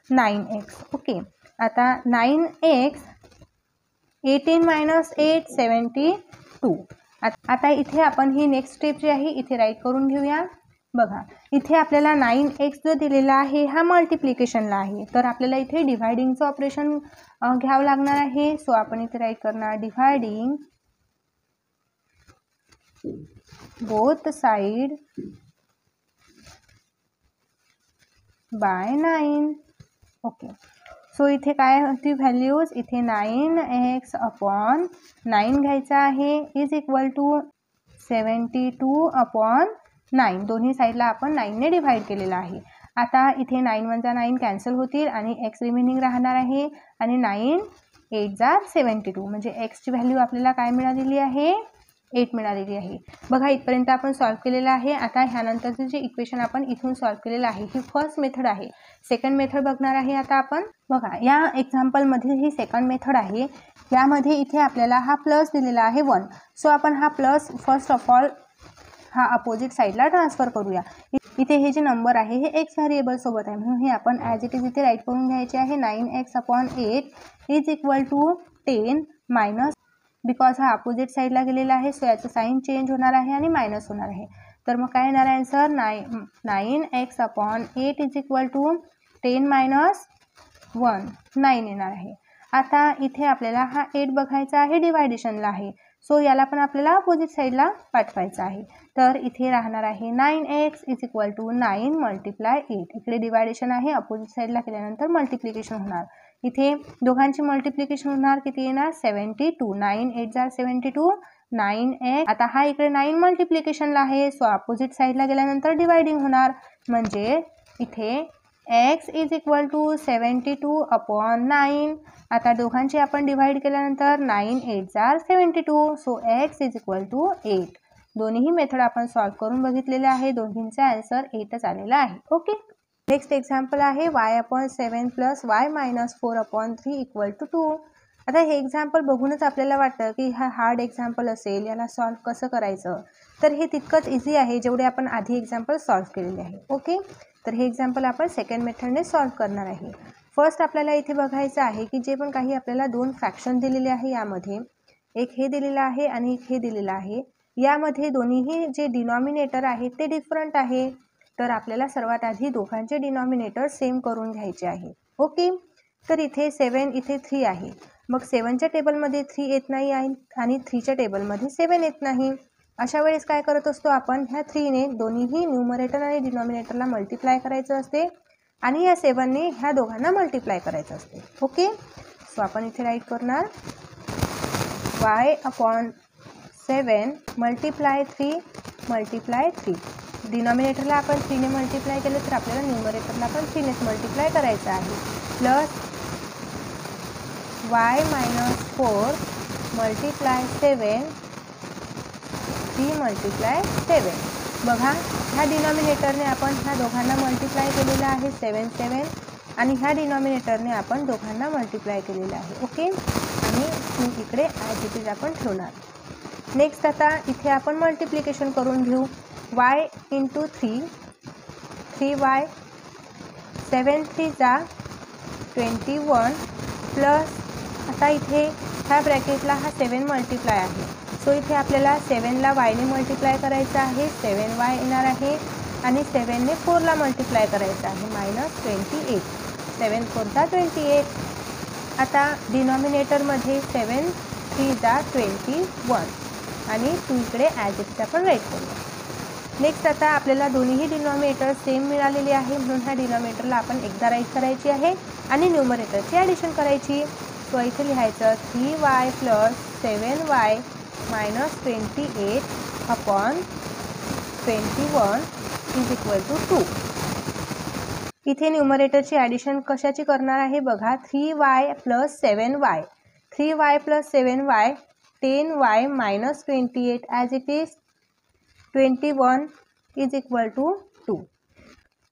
9x. ओके, आता 9x 18 मायनस 8 72. आता इथे आपण ही नेक्स्ट स्टेप जी आहे इथे राईट करून घेऊया. बघा, इथे आपल्याला 9x जो दिलेला आहे हा मल्टिप्लिकेशनला आहे, तर आपल्याला इथे डिव्हायडिंगचं ऑपरेशन घ्यावं लागणार आहे. सो आपण इथे राईट करणार dividing both side by 9. Okay, so इथे काय होती व्हॅल्यूज, इथे 9x अपॉन 9 घ्यायचा आहे इज इक्वल टू 72 अपॉन 9. दोन्ही साईडला आपण 9ने डिव्हाइड केलेला आहे. आता इथे 9 1 जा 9 कॅन्सल होतील आणि x रिमेनिंग राहणार आहे आणि 9 8 जा 72 म्हणजे xची व्हॅल्यू आपल्याला काय मिळालेली आहे, 8 मिळालेली आहे. बघा, इथपर्यंत आपण सॉल्व केलेलं आहे. आता ह्यानंतरचे जे इक्वेशन आपण इथून सॉल्व केलेलं आहे ही फर्स्ट मेथड आहे. सेकंड मेथड बघणार आहे आता आपण. बघा, या एक्झाम्पलमध्ये ही सेकंड मेथड आहे. यामध्ये इथे आपल्याला हा प्लस दिलेला आहे 1, सो आपण हा प्लस फर्स्ट ऑफ ऑल हा अपोजिट साईडला ट्रान्सफर करूया. इथे हे जे नंबर आहे हे एक्स व्हेरिएबल सोबत आहे, म्हणून हे आपण ॲज इट इज इथे राईट करून घ्यायचे आहे. 9x upon 8 is equal to 10 minus, because हा अपोजिट साईडला गेलेला आहे सो याचं साईन चेंज होणार आहे आणि मायनस होणार आहे. तर मग काय येणार आहे answer, 9x upon 8 is equal to 10 minus 1 9 येणार आहे. आता इथे आपल्याला हा 8 बघायचा आहे, डिवायडेशनला आहे, सो याला पण आपल्याला अपोजिट साईडला पाठवायचं आहे. तर इथे राहणार आहे 9x is equal to 9 multiply 8. इकडे डिवायडेशन आहे, अपोजिट साईडला केल्यानंतर मल्टिप्लिकेशन होणार. इथे दोघांची मल्टिप्लिकेशन होणार, किती येणार 72. 9 8 जा 72 9x. आता हा इकडे 9 मल्टिप्लिकेशनला आहे, सो अपोजिट साईडला गेल्यानंतर डिवायडिंग होणार, म्हणजे इथे x is equal to 72 upon 9. आता दोघांची आपण डिवाइड केल्यानंतर 9 8 जा 72, so x is equal to 8. दोन्हीही मेथड आपण सॉल्व करून बघितलेले आहे, दोन्हींचा आन्सर 8च आलेला आहे. ओके, नेक्स्ट एक्झाम्पल आहे y upon 7 plus y minus 4 upon 3 equal to 2. आता हे एक्झाम्पल बघूनच आपल्याला वाटतं की हा हार्ड एक्झाम्पल असेल, याला सॉल्व कसं करायचं, तर हे तितकंच इझी आहे जेवढे आपण आधी एक्झाम्पल सॉल्व केलेले आहे. ओके, तर हे एक्झाम्पल आपण सेकंड मेथडने सॉल्व करणार आहे. फर्स्ट आपल्याला इथे बघायचं आहे की जे पण काही आपल्याला दोन फ्रॅक्शन दिलेले आहे, यामध्ये एक हे दिलेलं आहे आणि एक हे दिलेलं आहे, यामध्ये दोन्हीही जे डिनॉमिनेटर आहे ते डिफरंट आहे. तर आपल्याला सर्वात आधी दोघांचे डिनॉमिनेटर सेम करून घ्यायचे आहे. ओके, तर इथे 7 इथे 3 आहे, मग 7च्या टेबलमध्ये 3 येत नाही आहे आणि 3च्या टेबलमध्ये 7 येत नाही. अशा वेळेस काय करत असतो आपण, ह्या 3ने दोन्हीही न्यूमरेटर आणि डिनॉमिनेटरला मल्टिप्लाय करायचं असते आणि या 7ने ह्या दोघांना मल्टिप्लाय करायचं असते. ओके, सो आपण इथे राईट करणार y अपॉन 7 मल्टिप्लाय 3 मल्टिप्लाय 3. डिनॉमिनेटरला आपण 3ने मल्टिप्लाय केलं तर आपल्याला न्यूमरेटरला पण 3नेच मल्टिप्लाय करायचं आहे, plus y minus 4 multiply 7 3 multiply 7. बघा, ह्या डिनॉमिनेटरने आपण ह्या दोघांना मल्टिप्लाय केलेलं आहे 7 7 आणि ह्या डिनॉमिनेटरने आपण दोघांना मल्टिप्लाय केलेलं आहे. ओके, आणि 2 इकडे ॲज इट इज आपण ठेवणार. नेक्स्ट आता इथे आपण मल्टिप्लिकेशन करून घेऊ. y इंटू 3 3y 7 3 जा 21 प्लस, आता इथे ह्या ब्रॅकेटला हा 7 मल्टिप्लाय आहे, सो इथे आपल्याला 7ला yने मल्टिप्लाय करायचं आहे, 7y येणार आहे आणि 7ने 4ला मल्टिप्लाय करायचं आहे, -28. 7 4 जा 28. आता डिनॉमिनेटरमध्ये 7 3 जा 21 आणि 2 इकडे ॲज इटचा पण राईट करूया. नेक्स्ट आता आपल्याला दोन्हीही डिनॉमिनेटर सेम मिळालेली आहे, म्हणून ह्या डिनॉमिनेटरला आपण एकदा राईट करायची आहे आणि न्यूमरेटरची ॲडिशन करायची. सो इथे लिहायचं 3y + 7y - 28 अपॉन 21 = 2. इथे न्यूमरेटरची ॲडिशन कशाची करणार आहे बघा. 3y + 7y, 3y + 7y 10y - 28 as it is 21 = 2.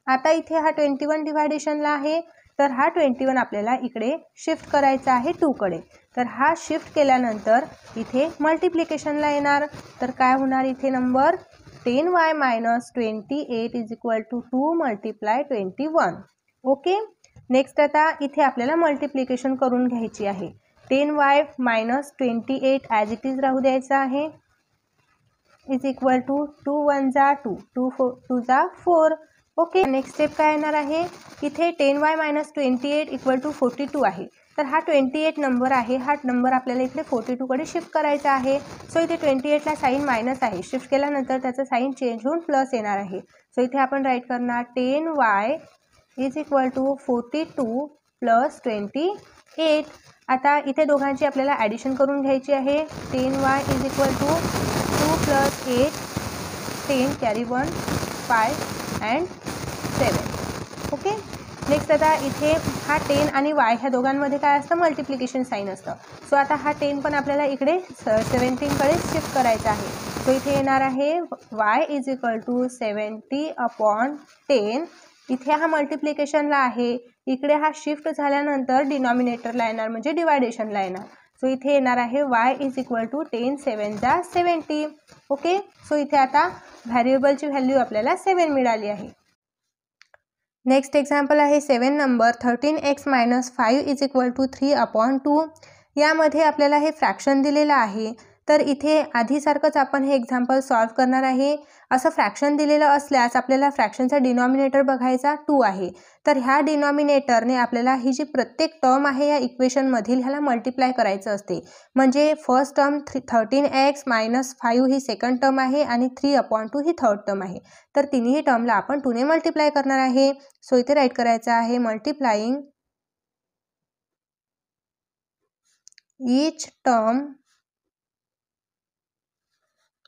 आता इथे हा 21 डिवायडेशनला आहे, तर हा 21 आपल्याला इकडे शिफ्ट करायचा आहे 2कडे. तर हा शिफ्ट केल्यानंतर इथे मल्टिप्लिकेशनला येणार. तर काय होणार इथे नंबर 10y - 28 = 2 × 21. ओके. नेक्स्ट आता इथे आपल्याला मल्टिप्लिकेशन करून घ्यायची आहे. 10y - 28 ॲज इट इज राहू द्यायचं आहे, = 2 1 जा 2, 2 जा 4. ओके. नेक्स्ट स्टेप काय येणार आहे, इथे 10y - 28 = 42 आहे. तर हा 28 नंबर आहे, हा नंबर आपल्याला इथे 42कडे शिफ्ट करायचा आहे. सो इथे 28ला साईन मायनस आहे, शिफ्ट केल्यानंतर त्याचं साईन चेंज होऊन प्लस येणार आहे. सो इथे आपण राईट करणार 10y = 42 + 28. आता इथे दोघांची आपल्याला ॲडिशन करून घ्यायची आहे. 10y = 2 + 8 10 carry 1 5 and 7. Okay. Next आता इथे हा 10 आणि y ह्या दोघांमध्ये काय असतं, मल्टिप्लिकेशन साईन असतं. सो आता हा 10 पण आपल्याला इकडे 17कडे शिफ्ट करायचा आहे. सो इथे येणार आहे y = 70/10. इथे हा मल्टिप्लिकेशनला आहे, इकडे हा शिफ्ट झाल्यानंतर डिनॉमिनेटरला येणार, म्हणजे डिवायडेशनला येणार. सो इथे येणार आहे y = 10 7 जा 70. ओके. सो इथे आता व्हॅरिएबलची व्हॅल्यू आपल्याला 7 मिळाली आहे. नेक्स्ट एक्झाम्पल आहे 7 नंबर 13x - 5 = 3/2. यामध्ये आपल्याला हे फ्रॅक्शन दिलेलं आहे. तर इथे आधीसारखंच आपण हे एक्झाम्पल सॉल्व करणार आहे. असं फ्रॅक्शन दिलेलं असल्यास आपल्याला फ्रॅक्शनचा डिनॉमिनेटर बघायचा 2 आहे. तर ह्या डिनॉमिनेटरने आपल्याला ही जी प्रत्येक टर्म आहे या इक्वेशनमधील ह्याला मल्टिप्लाय करायचं असते. म्हणजे फर्स्ट टर्म 13x - 5 ही सेकंड टर्म आहे आणि 3/2 ही थर्ड टर्म आहे. तर तिन्ही टर्मला आपण 2ने मल्टिप्लाय करणार आहे. सो इथे राईट करायचं आहे multiplying each term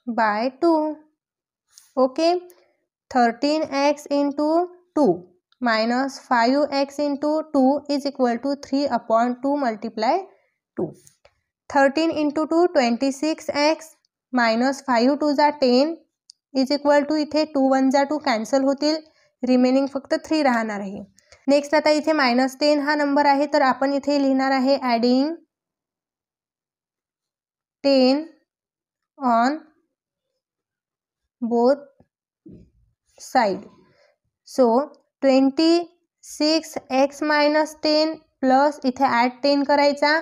by 2. Okay. 13x × 2 minus 5x × 2 = 3/2 multiply 2. 13 × 2 26x minus 5 2 जा 10 = इथे 2 1 जा 2 कॅन्सल होतील, रिमेनिंग फक्त 3 राहणार आहे. नेक्स्ट आता इथे -10 हा नंबर आहे, तर आपण इथे लिहिणार आहे adding 10 on both side. So 26x - 10 plus इथे ॲड 10 करायचा,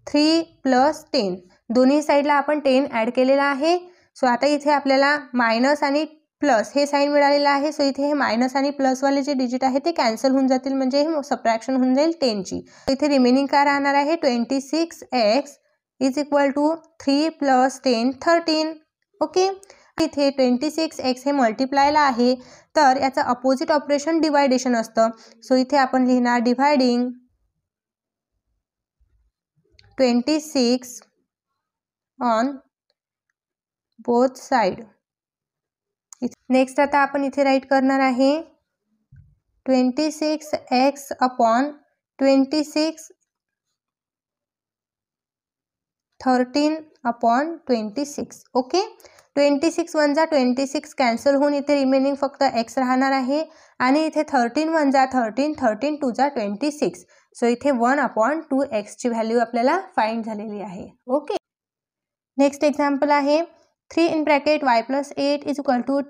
3 + 10 दोन्ही साईडला आपण 10 ॲड केलेला आहे. सो आता इथे आपल्याला मायनस आणि प्लस हे साईन मिळालेलं आहे. सो इथे हे मायनस आणि प्लसवाले जे डिजिट आहे ते कॅन्सल होऊन जातील, म्हणजे हे सबट्रॅक्शन होऊन जाईल 10ची. इथे रिमेनिंग काय राहणार आहे 26x = 3 + 10 13. ओके. इथे 26x हे मल्टिप्लायला आहे, तर याचं अपोजिट ऑपरेशन डिवायडेशन असतं. सो इथे आपण लिहिणार dividing 26 on both side. Next आता आपण इथे राईट करणार आहे 26x अपॉन 26 13/26. ओके. 26 1 जा 26 कॅन्सल होऊन इथे रिमेनिंग फक्त x राहणार आहे आणि इथे 13 1 जा 13 13 2 जा 26. सो इथे 1/2x ची व्हॅल्यू आपल्याला फाइंड झालेली आहे. ओके. नेक्स्ट एक्झाम्पल आहे 3 in bracket y + 8 =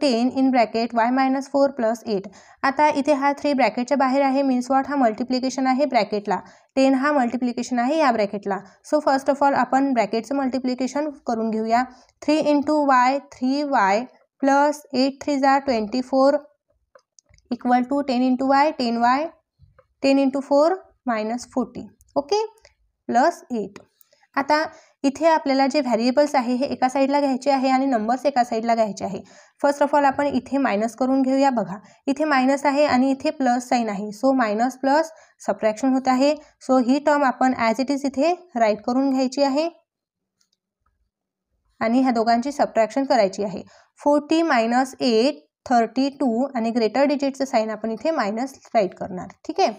10 in bracket y - 4 + 8. आता इथे हा 3 ब्रॅकेटच्या बाहेर आहे, मीन्स वॉट हा मल्टिप्लिकेशन आहे ब्रॅकेटला, 10 हा मल्टिप्लिकेशन आहे या ब्रॅकेटला. सो फर्स्ट ऑफ ऑल आपण ब्रॅकेटचं मल्टिप्लिकेशन करून घेऊया. 3 × y 3y + 8 3 जा 24 equal to 10 into y 10y 10 into 4 -40 okay plus 8. आता इथे आपल्याला जे व्हेरिएबल्स आहे हे एका साईडला घ्यायचे आहे आणि नंबर्स एका साईडला घ्यायचे आहे. फर्स्ट ऑफ ऑल आपण इथे मायनस करून घेऊया. बघा इथे मायनस आहे आणि इथे प्लस साईन आहे, सो मायनस प्लस सबट्रॅक्शन होत आहे. सो ही टर्म आपण ॲज इट इज इथे राईट करून घ्यायची आहे आणि ह्या दोघांची सबट्रॅक्शन करायची आहे. 40 - 8 32 आणि ग्रेटर डिजिटचं साईन आपण इथे मायनस राईट करणार. ठीक आहे.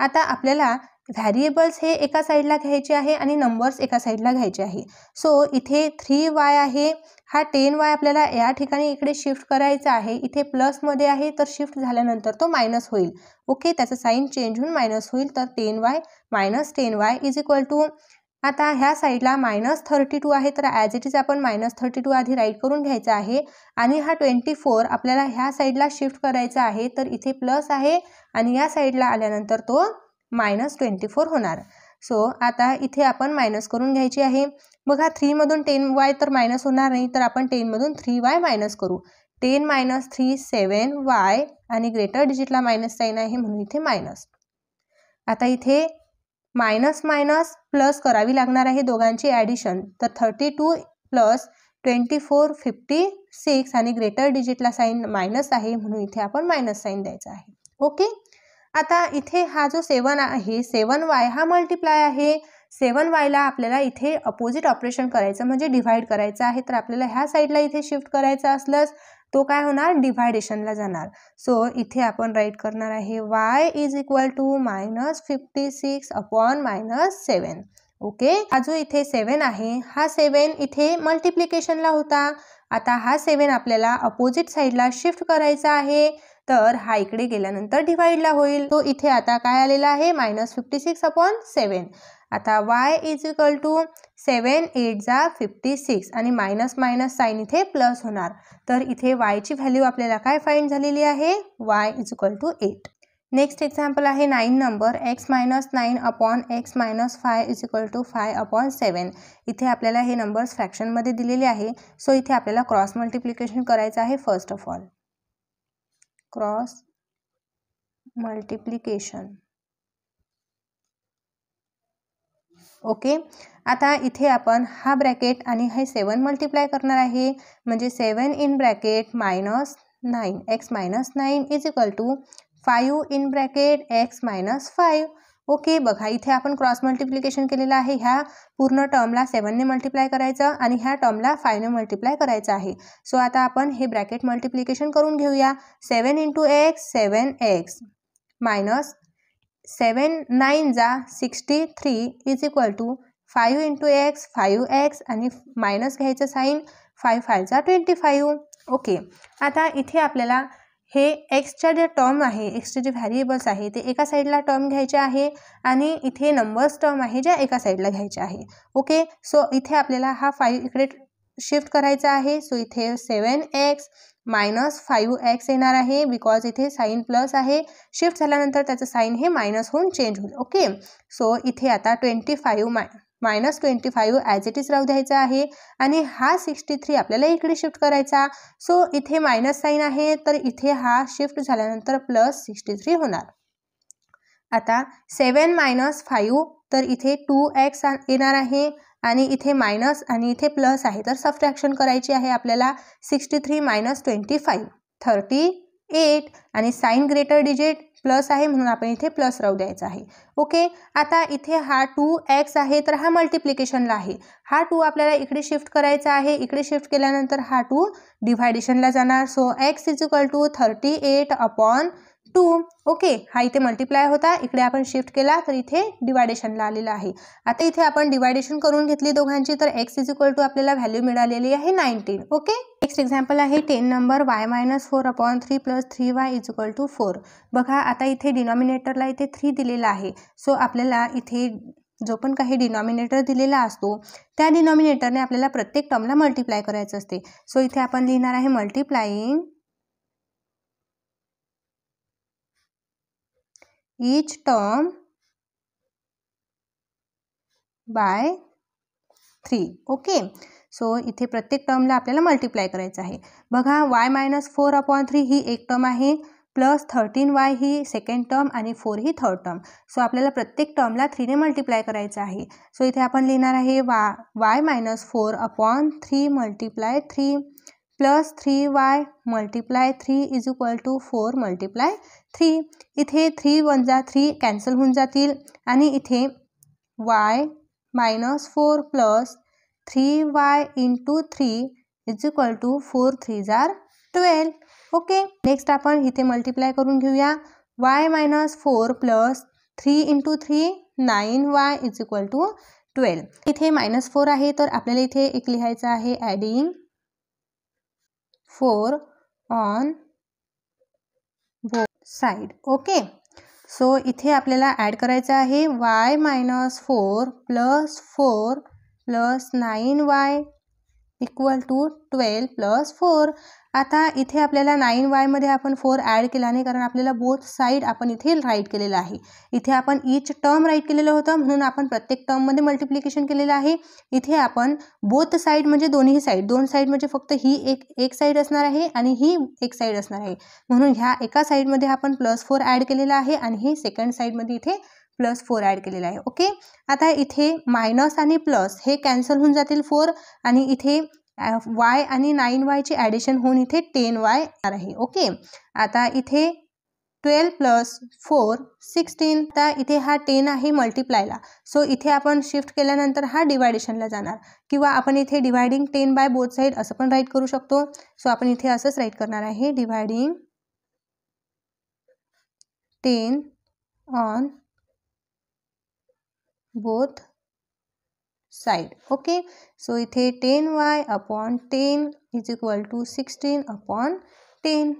आता आपल्याला व्हेरिएबल्स हे एका साईडला घ्यायचे आहे आणि नंबर्स एका साईडला घ्यायचे आहे. सो इथे 3y आहे, हा 10y आपल्याला या ठिकाणी इकडे शिफ्ट करायचा आहे. इथे प्लसमध्ये आहे तर शिफ्ट झाल्यानंतर तो मायनस होईल. ओके त्याचं साईन चेंज होऊन मायनस होईल. तर 10y - 10y is equal to आता ह्या साईडला -32 आहे तर ॲज इट इज आपण -32 आधी राईट करून घ्यायचा आहे आणि हा 24 आपल्याला ह्या साईडला शिफ्ट करायचा आहे. तर इथे प्लस आहे आणि या साईडला आल्यानंतर तो -24 होणार. सो आता इथे आपण मायनस करून घ्यायची आहे. बघा 3 मधून 10y तर मायनस होणार नाही, तर आपण 10 मधून 3y मायनस करू. 10 - 3 7y आणि ग्रेटर डिजिटला मायनस साईन आहे म्हणून इथे मायनस. आता इथे मायनस मायनस प्लस करावी लागणार आहे दोघांची ॲडिशन. तर 32 प्लस 24 56 आणि ग्रेटर डिजिटला साईन मायनस आहे म्हणून इथे आपण मायनस साईन द्यायचा आहे. ओके. आता इथे हा जो 7 आहे 7y हा मल्टिप्लाय आहे. 7yला आपल्याला इथे अपोजिट ऑपरेशन करायचं म्हणजे डिव्हाइड करायचं आहे. तर आपल्याला ह्या साईडला इथे शिफ्ट करायचं असल्यास तो काय होणार डिव्हायडेशनला जाणार. सो इथे आपण राईट करणार आहे y is equal to -56 upon -7. Okay. हा जो इथे 7 आहे हा 7 इथे मल्टिप्लिकेशनला होता. आता हा 7 आपल्याला अपोजिट साईडला शिफ्ट करायचा आहे. तर हा इकडे गेल्यानंतर डिवाइडला होईल. तो इथे आता काय आलेला आहे -56 अपॉन 7. आता y इज इक्वल टू 7 8 जा 56 आणि मायनस मायनस साईन इथे प्लस होणार. तर इथे y ची व्हॅल्यू आपल्याला काय फाइंड झालेली आहे y is equal to 8. Next example आहे 9 number x - 9 upon x - 5 is equal to 5 upon 7. इथे आपल्याला हे नंबर्स फ्रॅक्शनमध्ये दिलेले आहे. सो इथे आपल्याला क्रॉस मल्टिप्लिकेशन करायचं आहे. First of all cross multiplication. Okay. आता इथे आपण हा ब्रॅकेट आणि हे 7 मल्टिप्लाय करणार आहे म्हणजे 7 in bracket -9 x - 9 is equal to 5 in bracket x - 5. Okay. बघा इथे आपण क्रॉस मल्टिप्लिकेशन केलेलं आहे. ह्या पूर्ण टर्मला 7ने मल्टिप्लाय करायचं आणि ह्या टर्मला 5ने मल्टिप्लाय करायचं आहे. सो आता आपण हे ब्रॅकेट मल्टिप्लिकेशन करून घेऊया. 7 इंटू x 7x मायनस 7 9 जा 63 is equal to 5 into x 5x आणि मायनस घ्यायचं साईन 5 5 जा 25. ओके. आता इथे आपल्याला हे एक्सच्या जे टर्म आहे एक्सचे जे व्हेरिएबल्स आहे ते एका साईडला टर्म घ्यायचे आहे आणि इथे नंबर्स टर्म आहे ज्या एका साईडला घ्यायच्या आहे. ओके. सो इथे आपल्याला हा 5 इकडे शिफ्ट करायचा आहे. सो इथे 7x मायनस 5x येणार आहे बिकॉज इथे साईन प्लस आहे. शिफ्ट झाल्यानंतर त्याचं साईन हे मायनस होऊन चेंज होईल. ओके. सो इथे आता 25 -25 ॲज इट इज राहू द्यायचा आहे आणि हा 63 आपल्याला इकडे शिफ्ट करायचा. सो इथे मायनस साईन आहे तर इथे हा शिफ्ट झाल्यानंतर प्लस 63 होणार. आता 7 - 5 तर इथे 2x येणार आहे आणि इथे मायनस आणि इथे प्लस आहे तर सबट्रॅक्शन करायची आहे आपल्याला. 63 - 25 38 आणि साईन ग्रेटर डिजिट प्लस आहे म्हणून आपण इथे प्लस राहू द्यायचा आहे. ओके. आता इथे हा 2x आहे तर हा मल्टिप्लिकेशनला आहे. हा 2 आपल्याला इकडे शिफ्ट करायचा आहे. इकडे शिफ्ट केल्यानंतर हा 2 डिव्हायडेशनला जाणार. So x is equal to 38 upon 2. Okay. हा इथे मल्टिप्लाय होता, इकडे आपण शिफ्ट केला तर इथे डिवायडेशनला आलेला आहे. आता इथे आपण डिवायडेशन करून घेतली दोघांची तर x इज इक्वल टू आपल्याला व्हॅल्यू मिळालेली आहे 19. ओके. नेक्स्ट एक्झाम्पल आहे 10 number y - 4 upon 3 plus 3y is equal to 4. बघा आता इथे डिनॉमिनेटरला इथे 3 दिलेला आहे. सो आपल्याला इथे जो पण काही डिनॉमिनेटर दिलेला असतो त्या डिनॉमिनेटरने आपल्याला प्रत्येक टर्मला मल्टिप्लाय करायचं असते. सो इथे आपण लिहिणार आहे multiplying each term by 3. Okay. So इथे प्रत्येक टर्मला आपल्याला मल्टिप्लाय करायचं आहे. बघा y - 4 अपॉन 3 ही एक टर्म आहे. प्लस 13y ही सेकंड टर्म आणि 4 ही थर्ड टर्म. सो आपल्याला प्रत्येक टर्मला 3 ने मल्टिप्लाय करायचं आहे. सो इथे आपण लिहिणार आहे y minus 4 upon 3 multiply 3 plus 3y multiply 3 is equal to 4 multiply 3. इथे 3 वन जा 3 कॅन्सल होऊन जातील आणि इथे y minus 4 plus 3y into 3 is equal to 4 3 जार 12. ओके, नेक्स्ट आपण इथे मल्टिप्लाय करून घेऊया. y minus 4 plus 3 into 3 9y is equal to 12. इथे मायनस 4 आहे तर आपल्याला इथे एक लिहायचं आहे adding 4 on both side. Okay, so इथे आपल्याला ॲड करायचं आहे y minus 4 plus 4 plus 9y equal to 12 plus 4. आता इथे आपल्याला 9y मध्ये आपण 4 ॲड केला नाही कारण आपल्याला बोथ साईड आपण इथे राईट केलेलं आहे. इथे आपण ईच टर्म राईट केलेलं होतं म्हणून आपण प्रत्येक टर्ममध्ये मल्टिप्लिकेशन केलेलं आहे. इथे आपण बोथ साईड म्हणजे दोन्ही साईड, दोन साईड म्हणजे फक्त ही एक साईड असणार आहे आणि ही एक साईड असणार आहे म्हणून ह्या एका साईडमध्ये आपण प्लस 4 ॲड केलेलं आहे आणि ही सेकंड साईडमध्ये इथे प्लस 4 ॲड केलेलं आहे. ओके, आता इथे मायनस आणि प्लस हे कॅन्सल होऊन जातील 4 आणि इथे y आणि 9y ची ॲडिशन होऊन इथे 10y येणार आहे. ओके, आता इथे 12 प्लस 4 16. आता इथे हा 10 आहे मल्टिप्लायला. सो इथे आपण शिफ्ट केल्यानंतर हा डिवायडेशनला जाणार किंवा आपण इथे डिवायडिंग 10 बाय बोथ साईड असं पण राईट करू शकतो. सो आपण इथे असंच राईट करणार आहे dividing 10 on both side. Okay, so इथे 10y upon 10 is equal to 16 upon 10.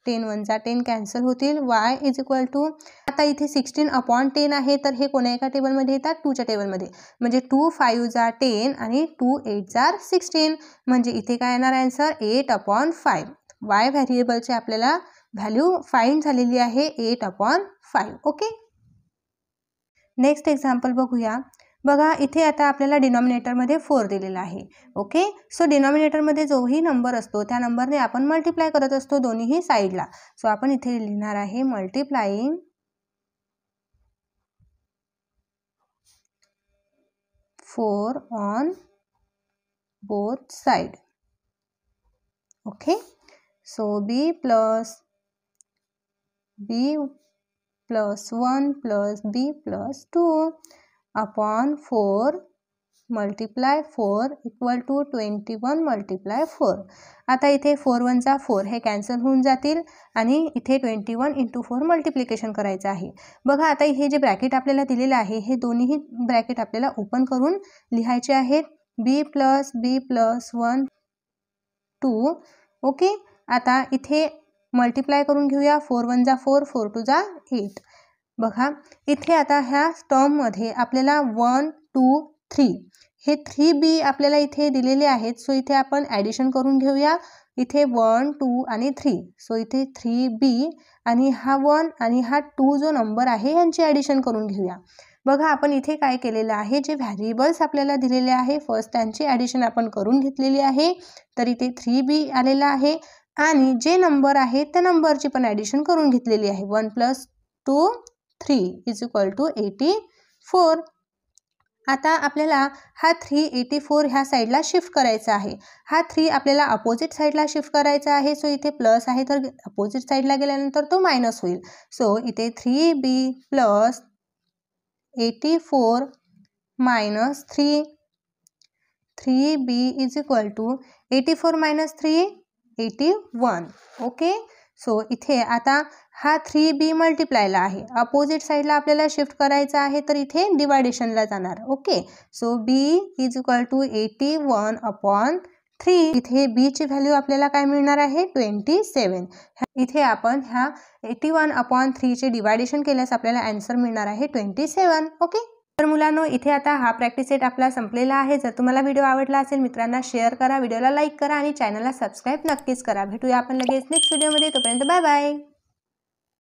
10 one जा 10 कॅन्सल होतील. y इज इक्वल टू आता इथे 16 अपॉन 10 आहे तर हे कोणत्या एका टेबलमध्ये येतात 2च्या टेबलमध्ये म्हणजे 2 5 जा 10 आणि 2 8 जा 16 म्हणजे इथे काय येणार आन्सर 8 अपॉन 5. y व्हेरिएबलचे आपल्याला व्हॅल्यू फाइंड झालेली आहे 8 अपॉन 5. ओके, नेक्स्ट एक्झाम्पल बघूया. बघा इथे आता आपल्याला डिनॉमिनेटरमध्ये 4 दिलेला आहे. ओके, सो डिनॉमिनेटरमध्ये जोही नंबर असतो त्या नंबरने आपण मल्टिप्लाय करत असतो दोन्हीही साईडला. सो आपण इथे लिहिणार आहे multiplying 4 on both side. Okay, so b plus 1 plus b plus 2 upon 4 multiply 4 equal to 21 multiply 4. आता इथे 4 वन जा 4 हे कॅन्सल होऊन जातील आणि इथे 21 इंटू 4 मल्टिप्लिकेशन करायचं आहे. बघा आता हे जे ब्रॅकेट आपल्याला दिलेलं आहे हे दोन्ही ब्रॅकेट आपल्याला ओपन करून लिहायचे आहेत b प्लस 1 2. ओके, आता इथे मल्टिप्लाय करून घेऊया 4 वन जा 4 4 टू जा 8. बघा इथे आता ह्या टर्ममध्ये आपल्याला 1 2 3 हे 3b आपल्याला इथे दिलेले आहेत. सो इथे आपण ॲडिशन करून घेऊया इथे 1 2 आणि 3. सो इथे 3b आणि हा 1 आणि हा 2 जो नंबर आहे यांची ॲडिशन करून घेऊया. बघा आपण इथे काय केलेलं आहे जे व्हॅरिएबल्स आपल्याला दिलेले आहे फर्स्ट त्यांची ॲडिशन आपण करून घेतलेली आहे तर इथे 3b आलेला आहे आणि जे नंबर आहे त्या नंबरची पण ॲडिशन करून घेतलेली आहे. 1 प्लस 2 3 इज इक्वल टू 84. आता आपल्याला हा 384 ह्या साईडला शिफ्ट करायचा आहे. हा 3 आपल्याला अपोजिट साईडला शिफ्ट करायचा आहे. सो इथे प्लस आहे तर अपोजिट साईडला गेल्यानंतर तो मायनस होईल. सो इथे 3b plus 84 minus 3b is equal to 84 minus 3 81. Okay, so इथे आता हा 3b मल्टिप्लायला आहे अपोजिट साईडला आपल्याला शिफ्ट करायचा आहे तर इथे डिवायडेशनला जाणार. Okay, so b is equal to 81 upon 3. इथे b ची व्हॅल्यू आपल्याला काय मिळणार आहे 27. इथे आपण ह्या 81 अपॉन 3 चे डिवायडेशन केल्यास आपल्याला आन्सर मिळणार आहे 27. ओके, तर मुलांनो इथे आता हा प्रॅक्टिस सेट आपला संपलेला आहे. जर तुम्हाला व्हिडिओ आवडला असेल मित्रांना शेअर करा, व्हिडिओला लाईक करा आणि चॅनलला सबस्क्राईब नक्कीच करा. भेटूया आपण लगेच नेक्स्ट व्हिडिओमध्ये. तोपर्यंत बाय बाय.